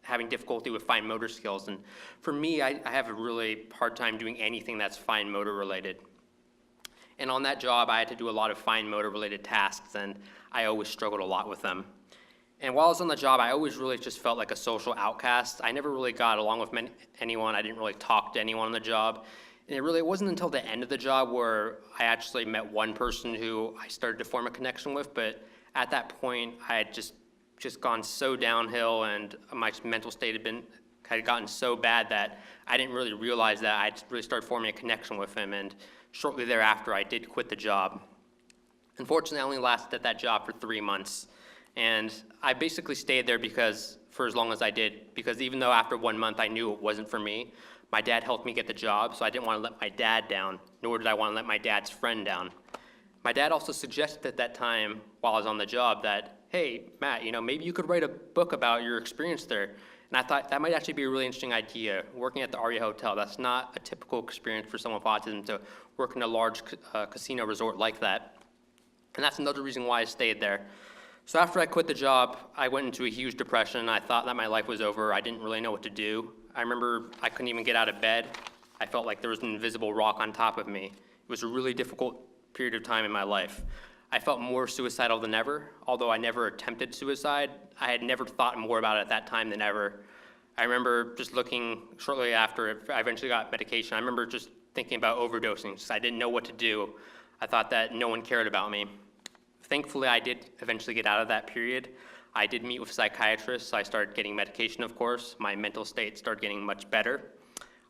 having difficulty with fine motor skills. And for me, I have a really hard time doing anything that's fine motor related. And on that job, I had to do a lot of fine motor related tasks, and I always struggled a lot with them. And while I was on the job, I always really just felt like a social outcast. I never really got along with anyone. I didn't really talk to anyone on the job. And it wasn't until the end of the job where I actually met one person who I started to form a connection with. But at that point, I had just gone so downhill, and my mental state had gotten so bad that I didn't really realize that I really started forming a connection with him. And shortly thereafter, I did quit the job. Unfortunately, I only lasted at that job for 3 months. And I basically stayed there for as long as I did, because even though after 1 month I knew it wasn't for me, my dad helped me get the job, so I didn't want to let my dad down, nor did I want to let my dad's friend down. My dad also suggested at that time, while I was on the job, that, hey, Matt, maybe you could write a book about your experience there. And I thought that might actually be a really interesting idea. Working at the Aria Hotel, that's not a typical experience for someone with autism to work in a large casino resort like that. And that's another reason why I stayed there. So after I quit the job, I went into a huge depression. I thought that my life was over. I didn't really know what to do. I remember I couldn't even get out of bed. I felt like there was an invisible rock on top of me. It was a really difficult period of time in my life. I felt more suicidal than ever. Although I never attempted suicide, I had never thought more about it at that time than ever. I remember just looking shortly after I eventually got medication. I remember just thinking about overdosing because I didn't know what to do. I thought that no one cared about me. Thankfully, I did eventually get out of that period. I did meet with psychiatrists. I started getting medication, of course. My mental state started getting much better.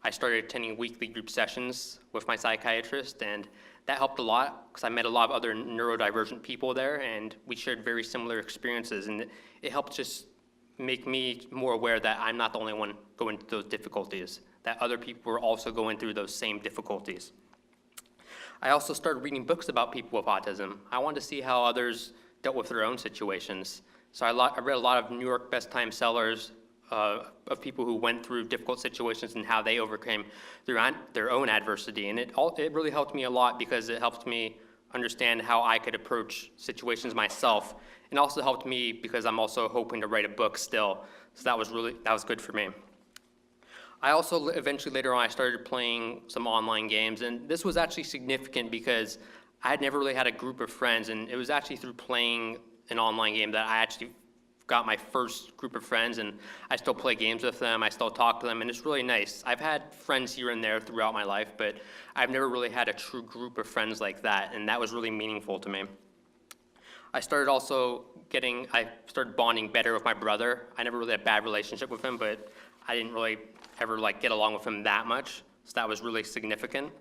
I started attending weekly group sessions with my psychiatrist, and that helped a lot because I met a lot of other neurodivergent people there, and we shared very similar experiences, and it helped just make me more aware that I'm not the only one going through those difficulties, that other people were also going through those same difficulties. I also started reading books about people with autism. I wanted to see how others dealt with their own situations. So I read a lot of New York best time sellers of people who went through difficult situations and how they overcame their own adversity. And it really helped me a lot because it helped me understand how I could approach situations myself. And also helped me because I'm also hoping to write a book still. So that was good for me. I also eventually later on I started playing some online games, and this was actually significant because I had never really had a group of friends, and it was actually through playing an online game that I actually got my first group of friends, and I still play games with them, I still talk to them, and it's really nice. I've had friends here and there throughout my life, but I've never really had a true group of friends like that, and that was really meaningful to me. I started bonding better with my brother. I never really had a bad relationship with him, but I didn't really ever get along with him that much, so that was really significant.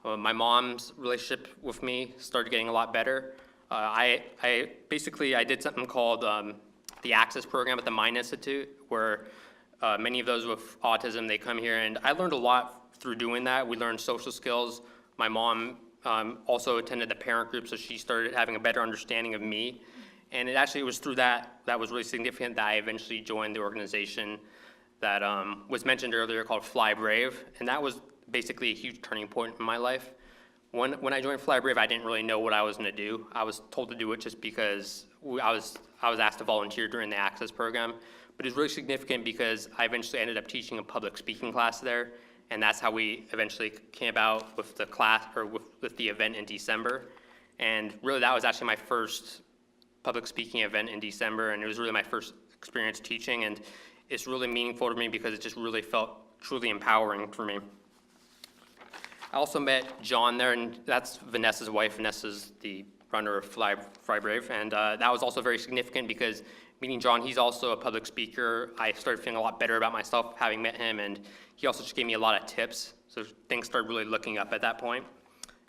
My mom's relationship with me started getting a lot better. I did something called the Access program at the Mind Institute, where many of those with autism, they come here, and I learned a lot through doing that. We learned social skills. My mom also attended the parent group, so she started having a better understanding of me. And it was through that was really significant that I eventually joined the organization that was mentioned earlier called Fly Brave, and that was basically a huge turning point in my life. When I joined Fly Brave, I didn't really know what I was going to do. I was told to do it just because I was asked to volunteer during the Access program, but it was really significant because I eventually ended up teaching a public speaking class there, and that's how we eventually came about with the class, or with the event in December. And really, that was actually my first public speaking event in December, and it was really my first experience teaching, and it's really meaningful to me because it just really felt truly empowering for me. I also met John there, and that's Vanessa's wife. Vanessa's the runner of Fly Brave, and that was also very significant because meeting John, he's also a public speaker. I started feeling a lot better about myself having met him, and he also just gave me a lot of tips, so things started really looking up at that point.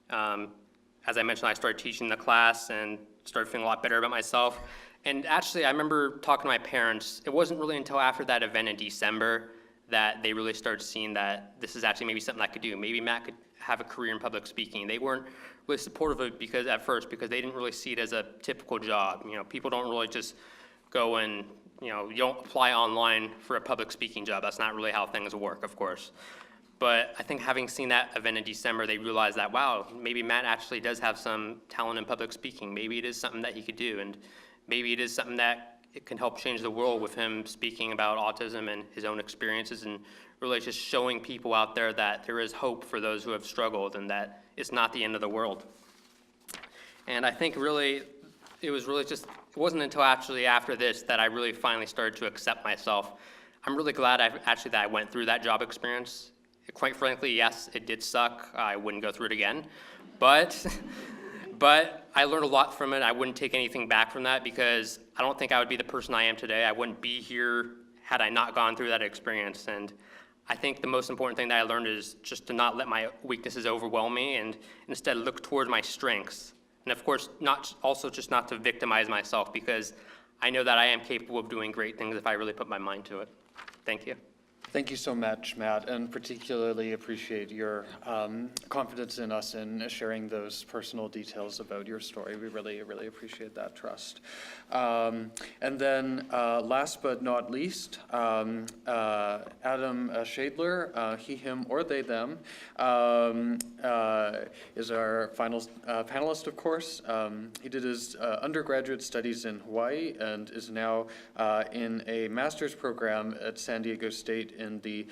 As I mentioned, I started teaching the class and started feeling a lot better about myself. And actually, I remember talking to my parents. It wasn't really until after that event in December that they really started seeing that this is actually maybe something I could do. Maybe Matt could have a career in public speaking. They weren't really supportive of it because they didn't really see it as a typical job. You know, people don't really just go and, you don't apply online for a public speaking job. That's not really how things work, of course. But I think having seen that event in December, they realized that, wow, maybe Matt actually does have some talent in public speaking. Maybe it is something that he could do, and maybe it is something that it can help change the world with him speaking about autism and his own experiences, and really just showing people out there that there is hope for those who have struggled and that it's not the end of the world. And I think really, it wasn't until actually after this that I really finally started to accept myself. I'm really glad that I went through that job experience. Quite frankly, yes, it did suck. I wouldn't go through it again, but I learned a lot from it. I wouldn't take anything back from that because I don't think I would be the person I am today. I wouldn't be here had I not gone through that experience. And I think the most important thing that I learned is just to not let my weaknesses overwhelm me and instead look toward my strengths. And of course, not to victimize myself because I know that I am capable of doing great things if I really put my mind to it. Thank you. Thank you so much, Matt, and particularly appreciate your confidence in us and sharing those personal details about your story. We really, really appreciate that trust. And then last but not least, Adam Scheidler, he, him, or they, them, is our final panelist, of course. He did his undergraduate studies in Hawaii and is now in a master's program at San Diego State in the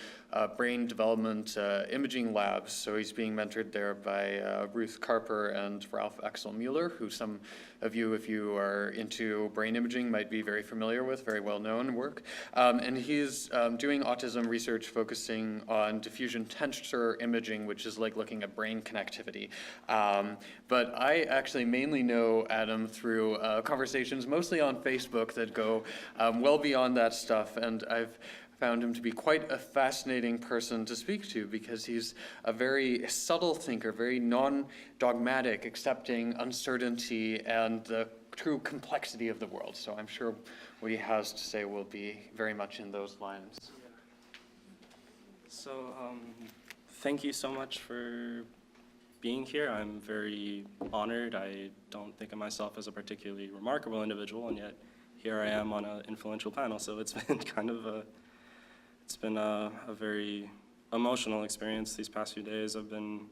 brain development imaging labs. So he's being mentored there by Ruth Carper and Ralph Axel Mueller, who some of you, if you are into brain imaging, might be very familiar with, very well-known work. And he's doing autism research focusing on diffusion tensor imaging, which is like looking at brain connectivity. But I actually mainly know Adam through conversations mostly on Facebook that go well beyond that stuff, and I've found him to be quite a fascinating person to speak to because he's a very subtle thinker, very non-dogmatic, accepting uncertainty and the true complexity of the world. So I'm sure what he has to say will be very much in those lines. So thank you so much for being here. I'm very honored. I don't think of myself as a particularly remarkable individual, and yet here I am on an influential panel. So it's been it's been a very emotional experience these past few days. I've been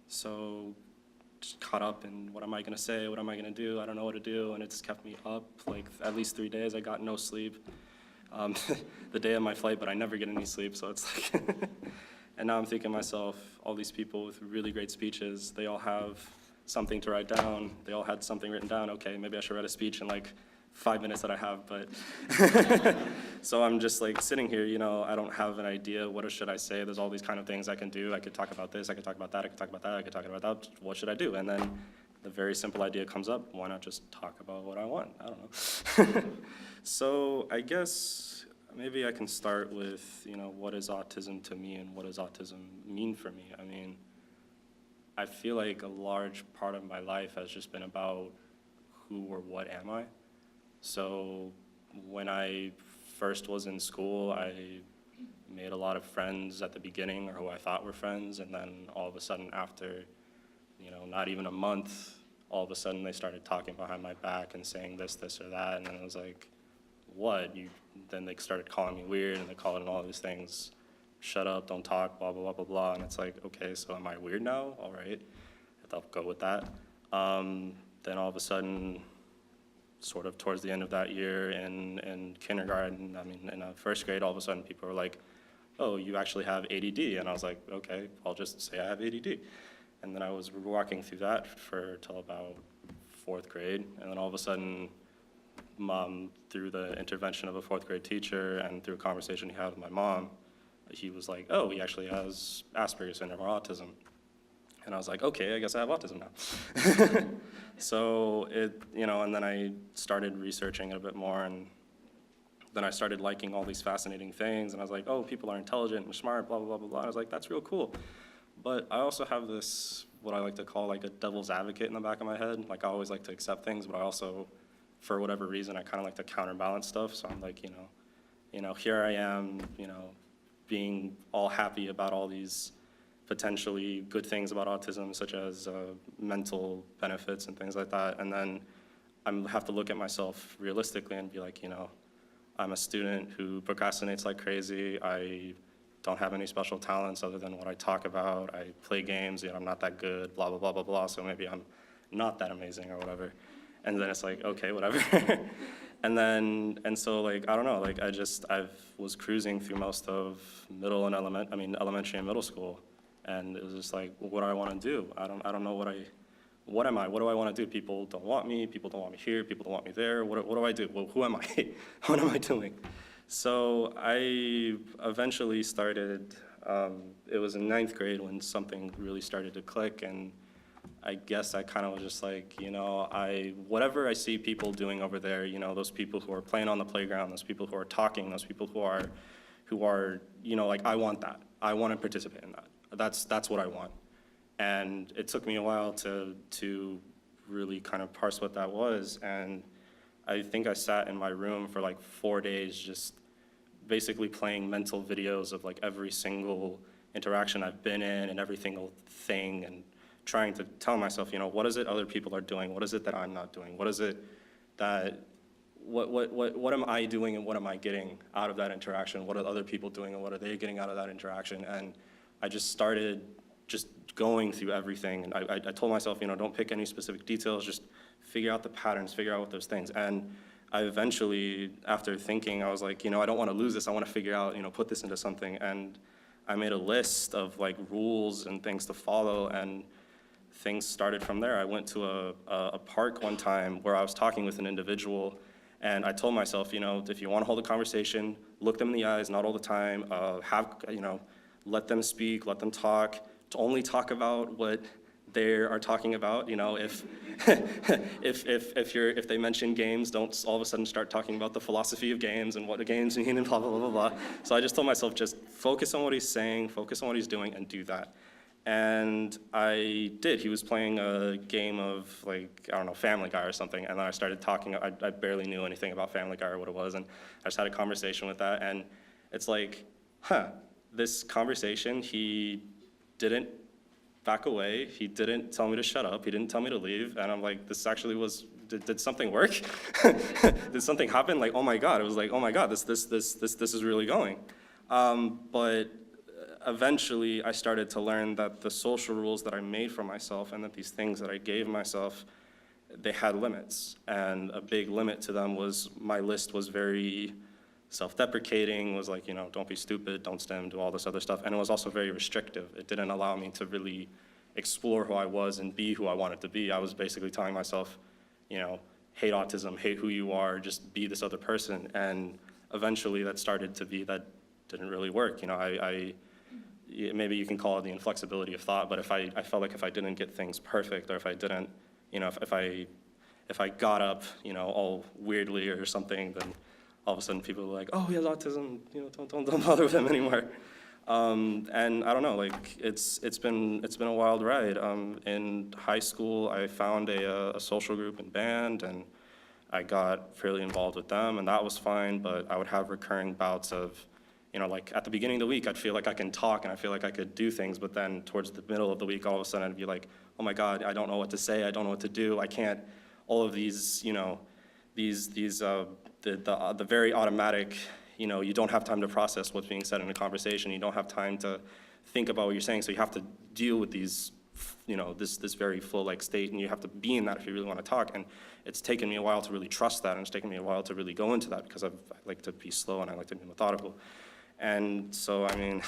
so just caught up in what am I gonna say, what am I gonna do, I don't know what to do, and it's kept me up like at least 3 days. I got no sleep the day of my flight, but I never get any sleep, so it's like, and now I'm thinking to myself, all these people with really great speeches, they all have something to write down, they all had something written down. Okay, maybe I should write a speech in like 5 minutes that I have, but so I'm just like sitting here, I don't have an idea, what should I say? There's all these kind of things I can do. I could talk about this, I could talk about that, I could talk about that, I could talk about that. What should I do? And then the very simple idea comes up, why not just talk about what I want? I don't know. So I guess maybe I can start with, what is autism to me and what does autism mean for me? I mean, I feel like a large part of my life has just been about who or what am I? So when I first was in school, I made a lot of friends at the beginning, or who I thought were friends, and then all of a sudden after, not even a month, all of a sudden they started talking behind my back and saying this or that, and then I was like, what? Then they started calling me weird, and they called it all these things, shut up, don't talk, blah, blah, blah, blah, blah, and it's like, okay, so am I weird now? All right, I'll go with that. Then all of a sudden, sort of towards the end of that year in kindergarten, in first grade, all of a sudden people were like, oh, you actually have ADD. And I was like, okay, I'll just say I have ADD. And then I was walking through that till about 4th grade. And then all of a sudden, through the intervention of a 4th grade teacher and through a conversation he had with my mom, he was like, oh, he actually has Asperger's syndrome or autism. And I was like, okay, I guess I have autism now. So and then I started researching it a bit more, and then I started liking all these fascinating things, and I was like, oh, people are intelligent and smart, blah, blah, blah, blah, blah. I was like, that's real cool. But I also have this, what I like to call like a devil's advocate in the back of my head. Like, I always like to accept things, but I also, for whatever reason, I kind of like to counterbalance stuff. So I'm like, here I am, being all happy about all these potentially good things about autism, such as mental benefits and things like that. And then I have to look at myself realistically and be like, I'm a student who procrastinates like crazy. I don't have any special talents other than what I talk about. I play games, I'm not that good, blah, blah, blah, blah, blah. So maybe I'm not that amazing or whatever. And then it's like, okay, whatever. And so like, I don't know, like I was cruising through most of elementary and middle school. And it was just like, what do I want to do? I don't know what am I? What do I want to do? People don't want me. People don't want me here. People don't want me there. What do I do? Well, who am I? What am I doing? So I eventually started, it was in 9th grade when something really started to click, and I guess I kind of was just like, whatever I see people doing over there, those people who are playing on the playground, those people who are talking, those people who are, like, I want that. I want to participate in that. That's what I want. And it took me a while to really kind of parse what that was. And I think I sat in my room for like 4 days just basically playing mental videos of like every single interaction I've been in and every single thing, and trying to tell myself, what is it other people are doing? What is it that I'm not doing? What is it that, what am I doing and what am I getting out of that interaction? What are other people doing and what are they getting out of that interaction? And I just started just going through everything. And I told myself, don't pick any specific details, just figure out the patterns, figure out what those things. And I eventually, after thinking, I was like, I don't want to lose this. I want to figure out, put this into something. And I made a list of like rules and things to follow, and things started from there. I went to a park one time where I was talking with an individual, and I told myself, if you want to hold a conversation, look them in the eyes, not all the time, let them speak, let them talk, to only talk about what they are talking about. If if they mention games, don't all of a sudden start talking about the philosophy of games and what the games mean and blah, blah, blah, blah, blah. So I just told myself, just focus on what he's saying, focus on what he's doing, and do that. And I did. He was playing a game of, like, I don't know, Family Guy or something, and then I started talking. I barely knew anything about Family Guy or what it was, and I just had a conversation with that, and it's like, this conversation, he didn't back away, he didn't tell me to shut up, he didn't tell me to leave, and I'm like, this actually was, did something work? Did something happen? Like, oh my God, it was like, oh my God, this is really going. But eventually I started to learn that the social rules that I made for myself and that these things that I gave myself, they had limits. And a big limit to them was my list was very self-deprecating, was like, don't be stupid, don't STEM, do all this other stuff. And it was also very restrictive. It didn't allow me to really explore who I was and be who I wanted to be. I was basically telling myself, hate autism, hate who you are, just be this other person. And eventually that started to be, that didn't really work. Maybe you can call it the inflexibility of thought, but I felt like if I didn't get things perfect, or if I didn't, if I got up, all weirdly or something, then all of a sudden people were like, oh, he has autism, don't bother with him anymore. And I don't know, like, it's been a wild ride. In high school, I found a social group in band, and I got fairly involved with them, and that was fine, but I would have recurring bouts of, like at the beginning of the week, I'd feel like I can talk and I feel like I could do things, but then towards the middle of the week, all of a sudden I'd be like, oh my God, I don't know what to say, I don't know what to do, I can't, all of these, the very automatic, you don't have time to process what's being said in a conversation, you don't have time to think about what you're saying, so you have to deal with these, this very flow-like state, and you have to be in that if you really want to talk. And it's taken me a while to really trust that, and it's taken me a while to really go into that, because I like to be slow and I like to be methodical. And so, I mean,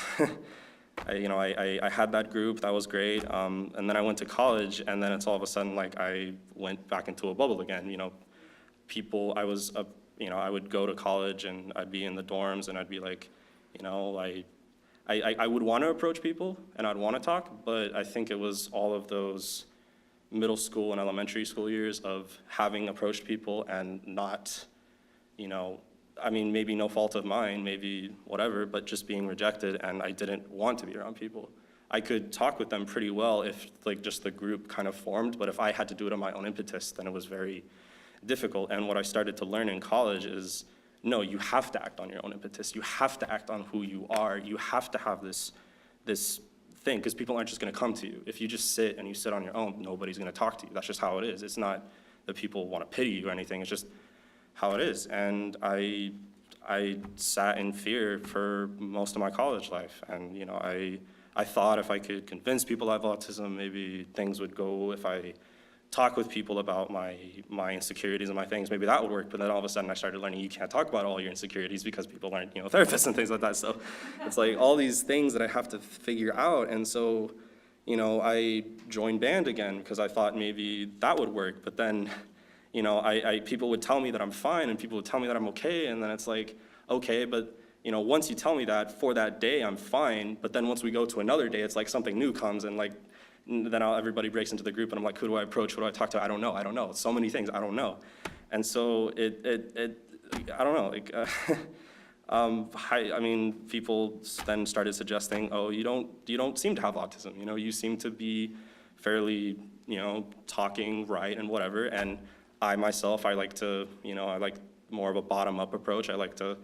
I had that group, that was great, and then I went to college, and then it's all of a sudden like I went back into a bubble again. People, I would go to college and I'd be in the dorms and I'd be like, I I would want to approach people and I'd want to talk, but I think it was all of those middle school and elementary school years of having approached people and not, you know, I mean, maybe no fault of mine, maybe whatever, but just being rejected, and I didn't want to be around people. I could talk with them pretty well if like just the group kind of formed, but if I had to do it on my own impetus, then it was very difficult. And what I started to learn in college is, no, you have to act on your own impetus. You have to act on who you are. You have to have this thing, because people aren't just gonna come to you. If you just sit and you sit on your own, nobody's gonna talk to you. That's just how it is. It's not that people wanna pity you or anything, it's just how it is. And I sat in fear for most of my college life. And you know, I thought if I could convince people I have autism, maybe things would go. If I talk with people about my insecurities and my things, maybe that would work. But then all of a sudden I started learning you can't talk about all your insecurities because people aren't, you know, therapists and things like that. So it's like all these things that I have to figure out. And so, you know, I joined band again because I thought maybe that would work. But then, you know, people would tell me that I'm fine and people would tell me that I'm okay. And then it's like, okay, but you know, once you tell me that for that day, I'm fine. But then once we go to another day, it's like something new comes and like, then everybody breaks into the group and I'm like, who do I approach? Who do I talk to? I don't know. So many things, I don't know. And so I don't know, like, I mean, people then started suggesting, oh, you don't seem to have autism. You know, you seem to be fairly, you know, talking right and whatever. And I myself, I like to, you know, I like more of a bottom-up approach. I like to,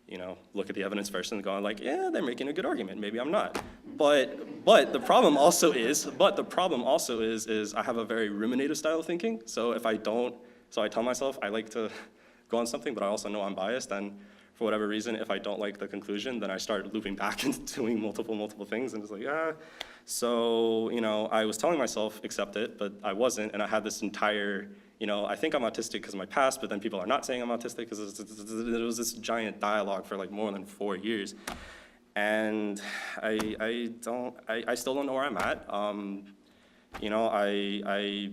you know, look at the evidence first and go like, yeah, they're making a good argument. Maybe I'm not. But the problem also is I have a very ruminative style of thinking. So if I don't, so I tell myself I like to go on something, but I also know I'm biased. And for whatever reason, if I don't like the conclusion, then I start looping back into doing multiple things. And it's like, So, you know, I was telling myself, accept it, but I wasn't. And I had this entire, you know, I think I'm autistic because of my past, but then people are not saying I'm autistic because it was this giant dialogue for like more than 4 years. And I still don't know where I'm at. You know, a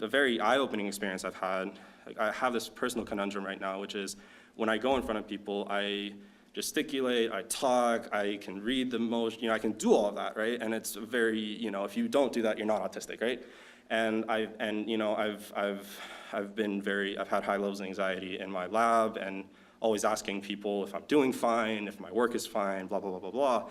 very eye-opening experience I've had. I have this personal conundrum right now, which is when I go in front of people, I gesticulate, I talk, I can read the most, you know, I can do all of that, right? And it's very, you know, if you don't do that, you're not autistic, right? And you know, I've had high levels of anxiety in my lab and always asking people if I'm doing fine, if my work is fine, blah, blah, blah, blah, blah.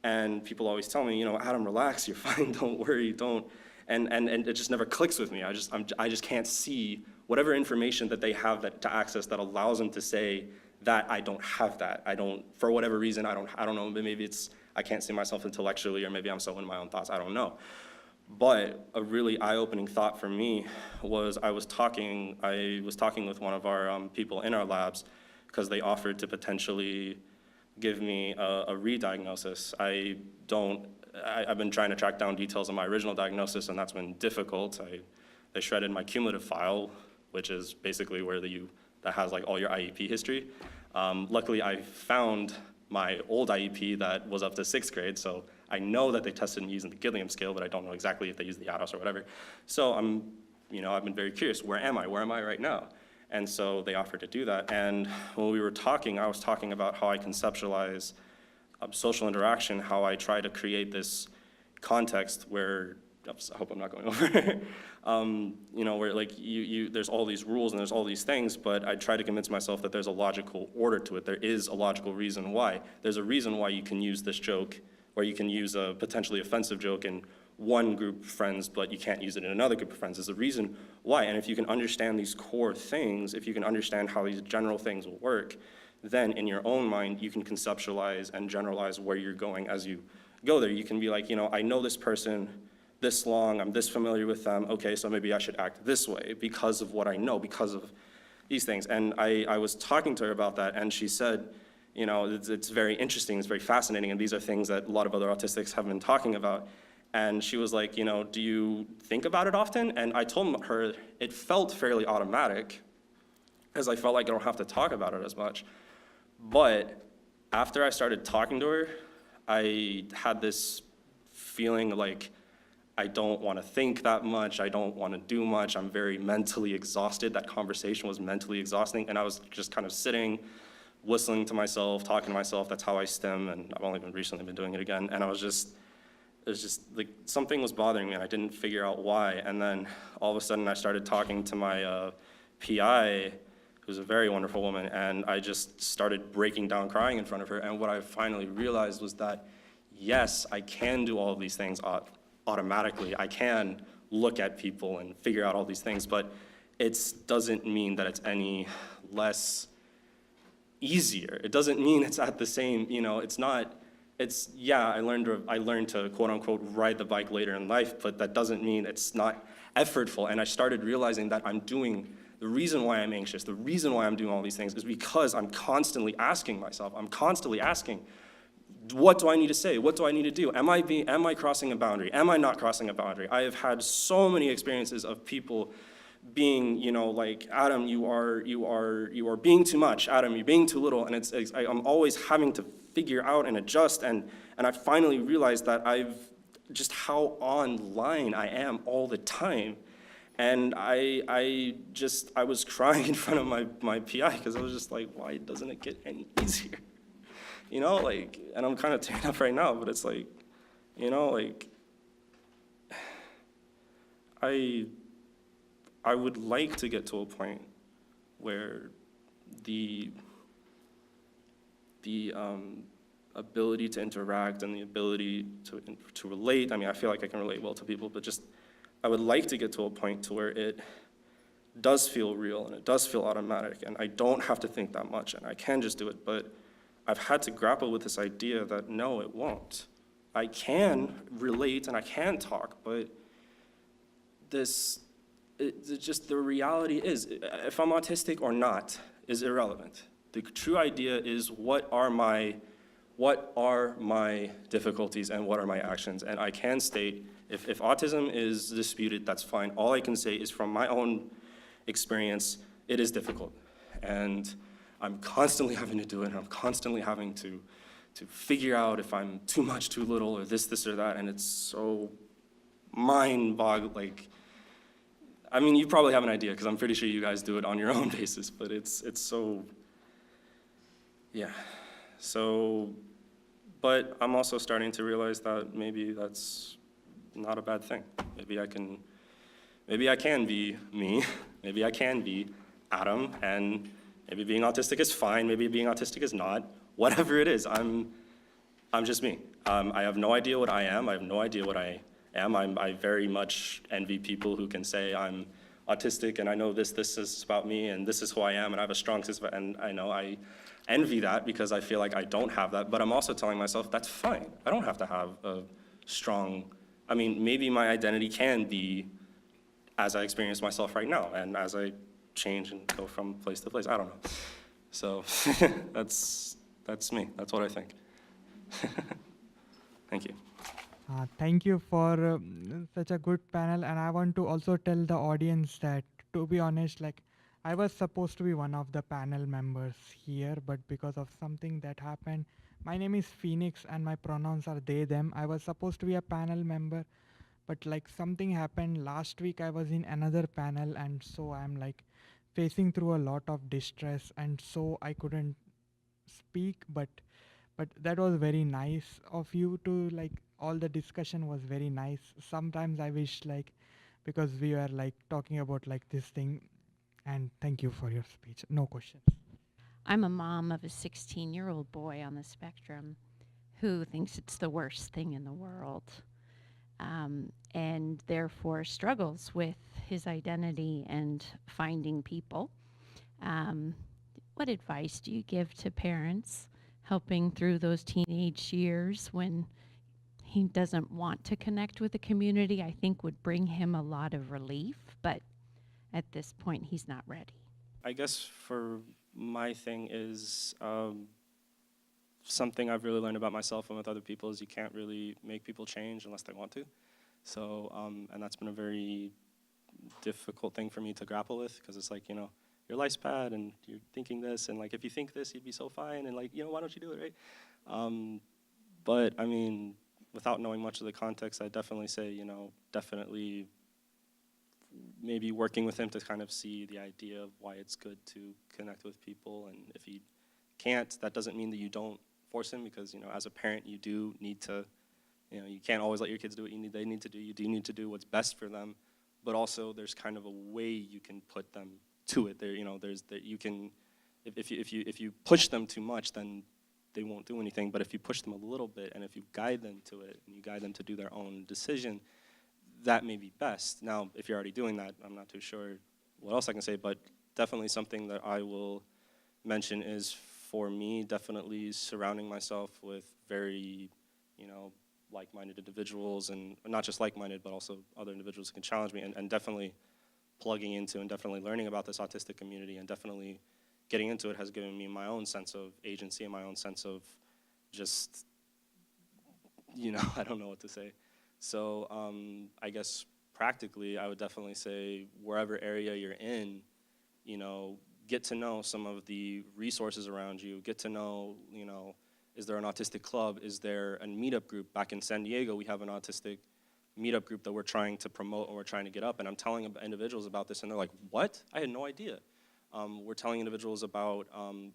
And people always tell me, you know, Adam, relax, you're fine, don't worry, don't. And it just never clicks with me. I just can't see whatever information that they have to access that allows them to say that I don't have that. I don't, for whatever reason, I don't know, maybe it's, I can't see myself intellectually, or maybe I'm so in my own thoughts, I don't know. But a really eye-opening thought for me was I was talking with one of our people in our labs because they offered to potentially give me a re-diagnosis. I've been trying to track down details of my original diagnosis, and that's been difficult. They shredded my cumulative file, which is basically where that has like all your IEP history. Luckily, I found my old IEP that was up to 6th grade, so I know that they tested me using the Gilliam scale, but I don't know exactly if they used the ADOS or whatever. So I've been very curious, where am I right now? And so they offered to do that. And when we were talking, I was talking about how I conceptualize social interaction, how I try to create this context where, I hope I'm not going over, you know, where like there's all these rules and there's all these things, but I try to convince myself that there's a logical order to it. There is a logical reason why. There's a reason why you can use this joke, or you can use a potentially offensive joke in one group of friends, but you can't use it in another group of friends. There's a reason why. And if you can understand these core things, if you can understand how these general things will work, then in your own mind, you can conceptualize and generalize where you're going as you go there. You can be like, you know, I know this person this long, I'm this familiar with them, okay, so maybe I should act this way because of what I know, because of these things. And I was talking to her about that, and she said, you know, it's very interesting, it's very fascinating, and these are things that a lot of other autistics have been talking about. And she was like, you know, do you think about it often? And I told her it felt fairly automatic, because I felt like I don't have to talk about it as much. But after I started talking to her, I had this feeling like I don't want to think that much, I don't want to do much, I'm very mentally exhausted. That conversation was mentally exhausting, and I was just kind of sitting, whistling to myself, talking to myself. That's how I stim, and I've only recently been doing it again. And it was just like something was bothering me, and I didn't figure out why. And then all of a sudden, I started talking to my PI, who's a very wonderful woman, and I just started breaking down, crying in front of her. And what I finally realized was that, yes, I can do all of these things automatically. I can look at people and figure out all these things, but it doesn't mean that it's any less easier. It doesn't mean it's at the same, it's not, yeah, I learned to quote unquote ride the bike later in life, but that doesn't mean it's not effortful. And I started realizing that the reason why I'm anxious, the reason why I'm doing all these things is because I'm constantly asking myself, what do I need to say? What do I need to do? Am I crossing a boundary? Am I not crossing a boundary? I have had so many experiences of people being, like, Adam, you are being too much. Adam, you're being too little. And I'm always having to figure out and adjust. And I finally realized that just how online I am all the time. And I was crying in front of my PI because I was just like, why doesn't it get any easier? And I'm kind of tearing up right now, but it's like, I would like to get to a point where the ability to interact and the ability to relate, I feel like I can relate well to people, but I would like to get to a point to where it does feel real and it does feel automatic, and I don't have to think that much, and I can just do it. But I've had to grapple with this idea that no, it won't. I can relate and I can talk, but the reality is, if I'm autistic or not is irrelevant. The true idea is what are my difficulties and what are my actions? And I can state, if autism is disputed, that's fine. All I can say is from my own experience, it is difficult. And I'm constantly having to do it, and I'm constantly having to figure out if I'm too much, too little, or this or that, and it's so mind-boggling. You probably have an idea, because I'm pretty sure you guys do it on your own basis, but it's so, yeah. So, but I'm also starting to realize that maybe that's not a bad thing. Maybe I can be me, maybe I can be Adam, and maybe being autistic is fine, maybe being autistic is not. Whatever it is, I'm just me. I have no idea what I am, I have no idea what I am. I very much envy people who can say I'm autistic and I know this is about me and this is who I am and I have a strong sense of it, and I envy that because I feel like I don't have that, but I'm also telling myself that's fine. I don't have to have a strong, maybe my identity can be as I experience myself right now and as I change and go from place to place. I don't know. So that's me. That's what I think. Thank you. Thank you for such a good panel, and I want to also tell the audience that, to be honest, I was supposed to be one of the panel members here, but because of something that happened, my name is Phoenix and my pronouns are they, them. I was supposed to be a panel member, but something happened last week. I was in another panel, and so I'm facing through a lot of distress, and so I couldn't speak, but that was very nice of you to all the discussion was very nice. Sometimes I wish because we were talking about this thing, and thank you for your speech. No questions. I'm a mom of a 16-year-old boy on the spectrum who thinks it's the worst thing in the world, and therefore struggles with his identity and finding people. What advice do you give to parents helping through those teenage years when he doesn't want to connect with the community? I think would bring him a lot of relief, but at this point he's not ready. I guess for my thing is something I've really learned about myself and with other people is you can't really make people change unless they want to. So, and that's been a very difficult thing for me to grapple with, because it's your life's bad and you're thinking this, and if you think this, you'd be so fine, and why don't you do it, right? But without knowing much of the context, I definitely say, definitely maybe working with him to kind of see the idea of why it's good to connect with people, and if he can't, that doesn't mean that you don't force him, because, you know, as a parent, you do need to, you know, you can't always let your kids do what they need to do. You do need to do what's best for them, but also there's kind of a way you can put them to it. There, you know, there's that you can, if you push them too much, then they won't do anything. But if you push them a little bit, and if you guide them to it, and you guide them to do their own decision, that may be best. Now, if you're already doing that, I'm not too sure what else I can say, but definitely something that I will mention is, for me, definitely surrounding myself with very, you know, like-minded individuals, and not just like-minded, but also other individuals who can challenge me, and definitely plugging into and definitely learning about this autistic community and definitely getting into it has given me my own sense of agency and my own sense of just, you know, I don't know what to say. So I guess practically, I would definitely say wherever area you're in, you know, get to know some of the resources around you, get to know, you know, is there an autistic club? Is there a meetup group? Back in San Diego, we have an autistic meetup group that we're trying to promote and we're trying to get up, and I'm telling individuals about this, and they're like, what? I had no idea. We're telling individuals about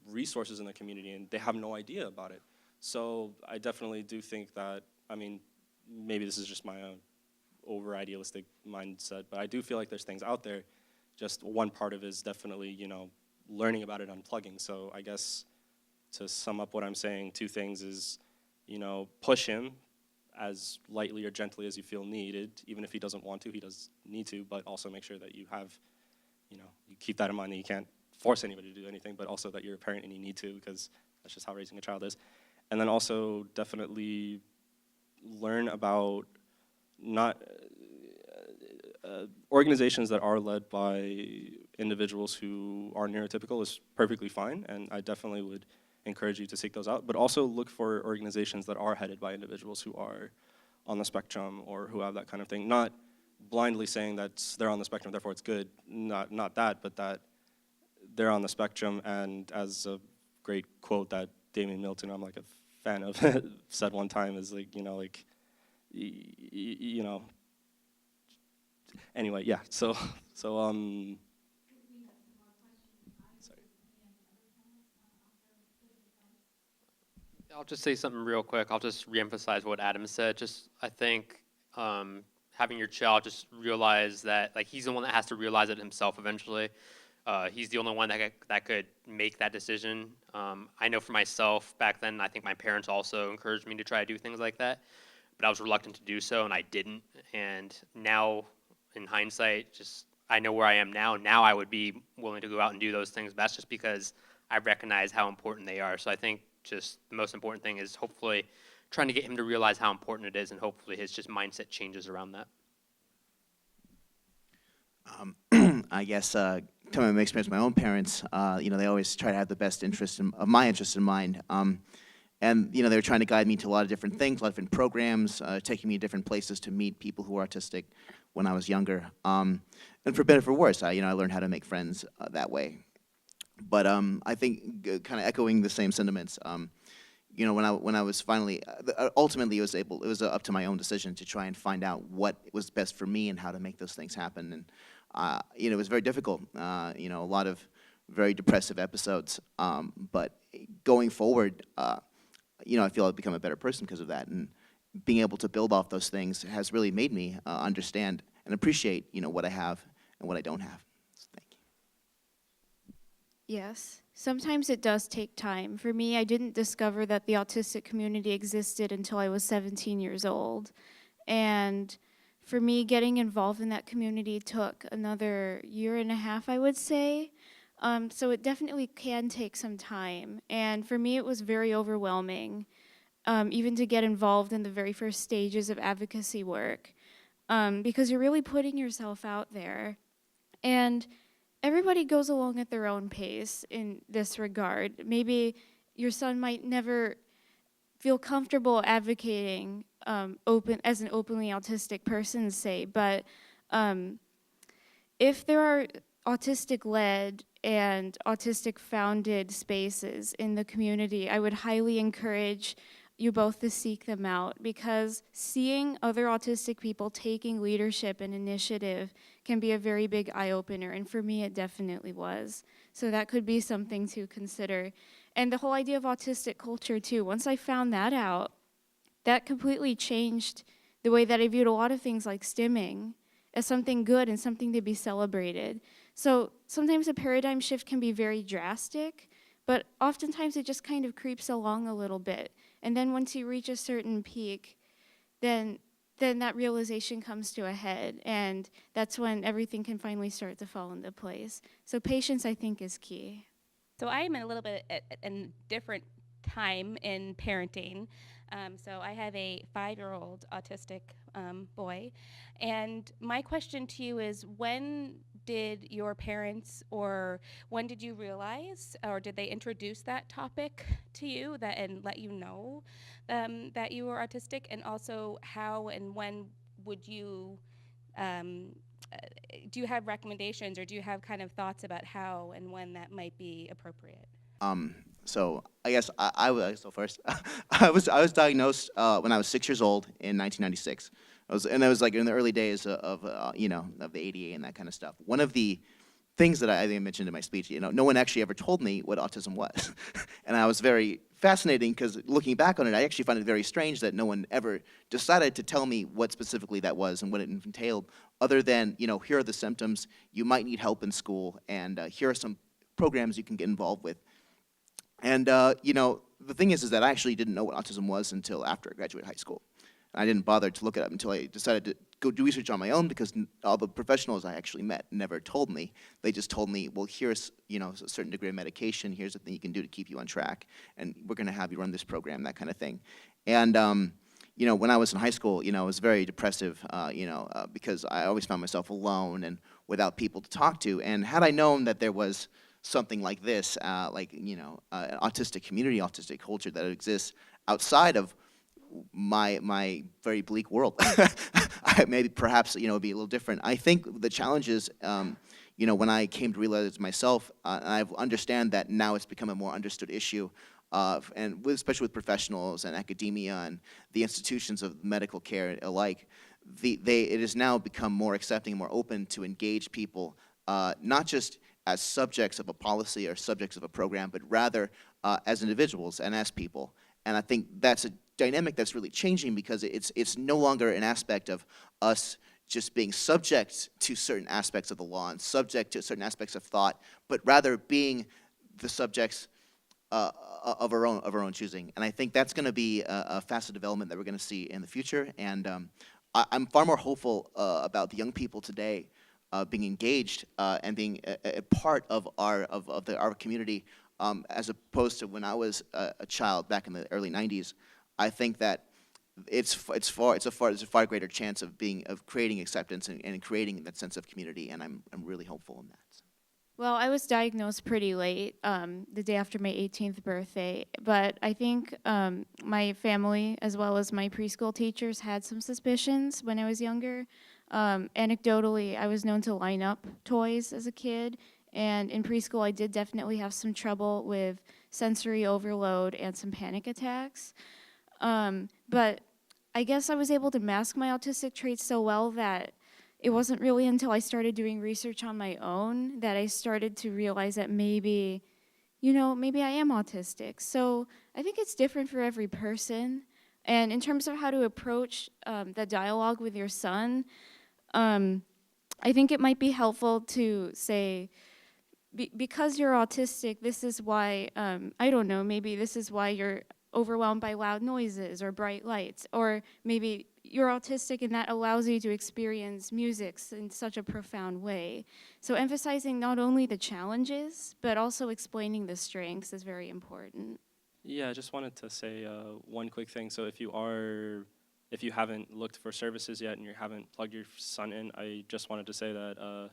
resources in the community, and they have no idea about it. So I definitely do think that, I mean, maybe this is just my own over-idealistic mindset, but I do feel like there's things out there. Just one part of it is definitely, you know, learning about it, unplugging. So I guess to sum up what I'm saying, two things is, you know, push him as lightly or gently as you feel needed. Even if he doesn't want to, he does need to, but also make sure that you have, you know, you keep that in mind, that you can't force anybody to do anything, but also that you're a parent and you need to, because that's just how raising a child is. And then also definitely learn about not organizations that are led by individuals who are neurotypical is perfectly fine, and I definitely would encourage you to seek those out, but also look for organizations that are headed by individuals who are on the spectrum or who have that kind of thing. Not blindly saying that they're on the spectrum, therefore it's good, not that, but that they're on the spectrum, and as a great quote that Damian Milton, I'm like a fan of, said one time, is like, you know, like, you know, anyway, yeah, so sorry. I'll just say something real quick. I'll just reemphasize what Adam said. Just, I think having your child just realize that, like, he's the one that has to realize it himself eventually. He's the only one that could make that decision. I know for myself, back then, I think my parents also encouraged me to try to do things like that, but I was reluctant to do so, and I didn't. And now, in hindsight, just I know where I am now. Now I would be willing to go out and do those things, but that's just because I recognize how important they are. So I think just the most important thing is hopefully trying to get him to realize how important it is, and hopefully his just mindset changes around that. I guess coming from my experience with my own parents, you know, they always try to have the best interest of my interest in mind. And, you know, they were trying to guide me to a lot of different things, a lot of different programs, taking me to different places to meet people who are autistic when I was younger. And for better or for worse, I learned how to make friends that way. But I think kind of echoing the same sentiments, you know, when I was finally, ultimately it was up to my own decision to try and find out what was best for me and how to make those things happen. And, you know, it was very difficult, you know, a lot of very depressive episodes. But going forward, you know, I feel I've become a better person because of that. And being able to build off those things has really made me understand and appreciate, you know, what I have and what I don't have. So thank you. Yes, sometimes it does take time. For me, I didn't discover that the autistic community existed until I was 17 years old. And for me, getting involved in that community took another year and a half, I would say. So it definitely can take some time. And for me, it was very overwhelming, even to get involved in the very first stages of advocacy work, because you're really putting yourself out there. And everybody goes along at their own pace in this regard. Maybe your son might never feel comfortable advocating as an openly autistic person, say, but if there are autistic-led and autistic-founded spaces in the community, I would highly encourage you both to seek them out, because seeing other autistic people taking leadership and initiative can be a very big eye-opener, and for me it definitely was. So that could be something to consider. And the whole idea of autistic culture too, once I found that out, that completely changed the way that I viewed a lot of things like stimming as something good and something to be celebrated. So sometimes a paradigm shift can be very drastic, but oftentimes it just kind of creeps along a little bit. And then once you reach a certain peak, then that realization comes to a head, and that's when everything can finally start to fall into place. So patience, I think, is key. So I am in a little bit at a different time in parenting. So I have a 5-year-old autistic boy, and my question to you is, when did your parents, or when did you realize, or did they introduce that topic to you and let you know that you were autistic? And also, how and when would you, do you have recommendations, or do you have kind of thoughts about how and when that might be appropriate? So I guess I will go first. I was diagnosed when I was 6 years old in 1996. And it was like in the early days of the ADA and that kind of stuff. One of the things that I think I mentioned in my speech, no one actually ever told me what autism was. And I was very fascinating because looking back on it, I actually find it very strange that no one ever decided to tell me what specifically that was and what it entailed, other than, here are the symptoms, you might need help in school, and here are some programs you can get involved with. And, the thing is that I actually didn't know what autism was until after I graduated high school. I didn't bother to look it up until I decided to go do research on my own, because all the professionals I actually met never told me. They just told me, well, here's a certain degree of medication, here's the thing you can do to keep you on track, and we're going to have you run this program, that kind of thing. And when I was in high school, it was very depressive, because I always found myself alone and without people to talk to. And had I known that there was something like this, an autistic community, autistic culture that exists outside of my very bleak world, maybe perhaps it would be a little different. I think the challenge is, when I came to realize myself, and I understand that now it's become a more understood issue, especially with professionals and academia and the institutions of medical care alike, it has now become more accepting, more open to engage people, not just as subjects of a policy or subjects of a program, but rather as individuals and as people. And I think that's a dynamic that's really changing, because it's no longer an aspect of us just being subject to certain aspects of the law and subject to certain aspects of thought, but rather being the subjects of our own choosing. And I think that's going to be a facet development that we're going to see in the future. And I'm far more hopeful about the young people today being engaged and being a part of our community, as opposed to when I was a child back in the early 90s. I think that there's a far greater chance of creating acceptance and creating that sense of community, and I'm really hopeful in that. Well, I was diagnosed pretty late, the day after my 18th birthday, but I think my family, as well as my preschool teachers, had some suspicions when I was younger. Anecdotally, I was known to line up toys as a kid, and in preschool I did definitely have some trouble with sensory overload and some panic attacks. But I guess I was able to mask my autistic traits so well that it wasn't really until I started doing research on my own that I started to realize that maybe I am autistic. So I think it's different for every person. And in terms of how to approach the dialogue with your son, I think it might be helpful to say, because you're autistic, this is why, maybe this is why you're overwhelmed by loud noises or bright lights, or maybe you're autistic and that allows you to experience music in such a profound way. So emphasizing not only the challenges, but also explaining the strengths is very important. Yeah, I just wanted to say one quick thing. So if you haven't looked for services yet and you haven't plugged your son in, I just wanted to say that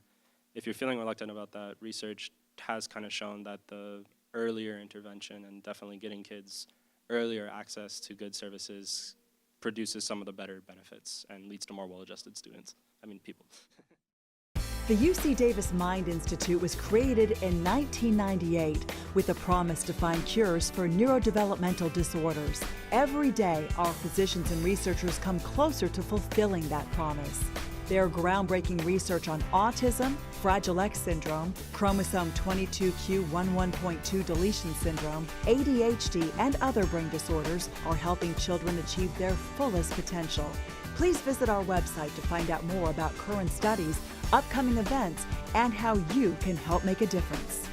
if you're feeling reluctant about that, research has kind of shown that the earlier intervention and definitely getting kids earlier access to good services produces some of the better benefits and leads to more well-adjusted people. The UC Davis Mind Institute was created in 1998 with a promise to find cures for neurodevelopmental disorders. Every day, our physicians and researchers come closer to fulfilling that promise. Their groundbreaking research on autism, Fragile X syndrome, chromosome 22q11.2 deletion syndrome, ADHD, and other brain disorders are helping children achieve their fullest potential. Please visit our website to find out more about current studies, upcoming events, and how you can help make a difference.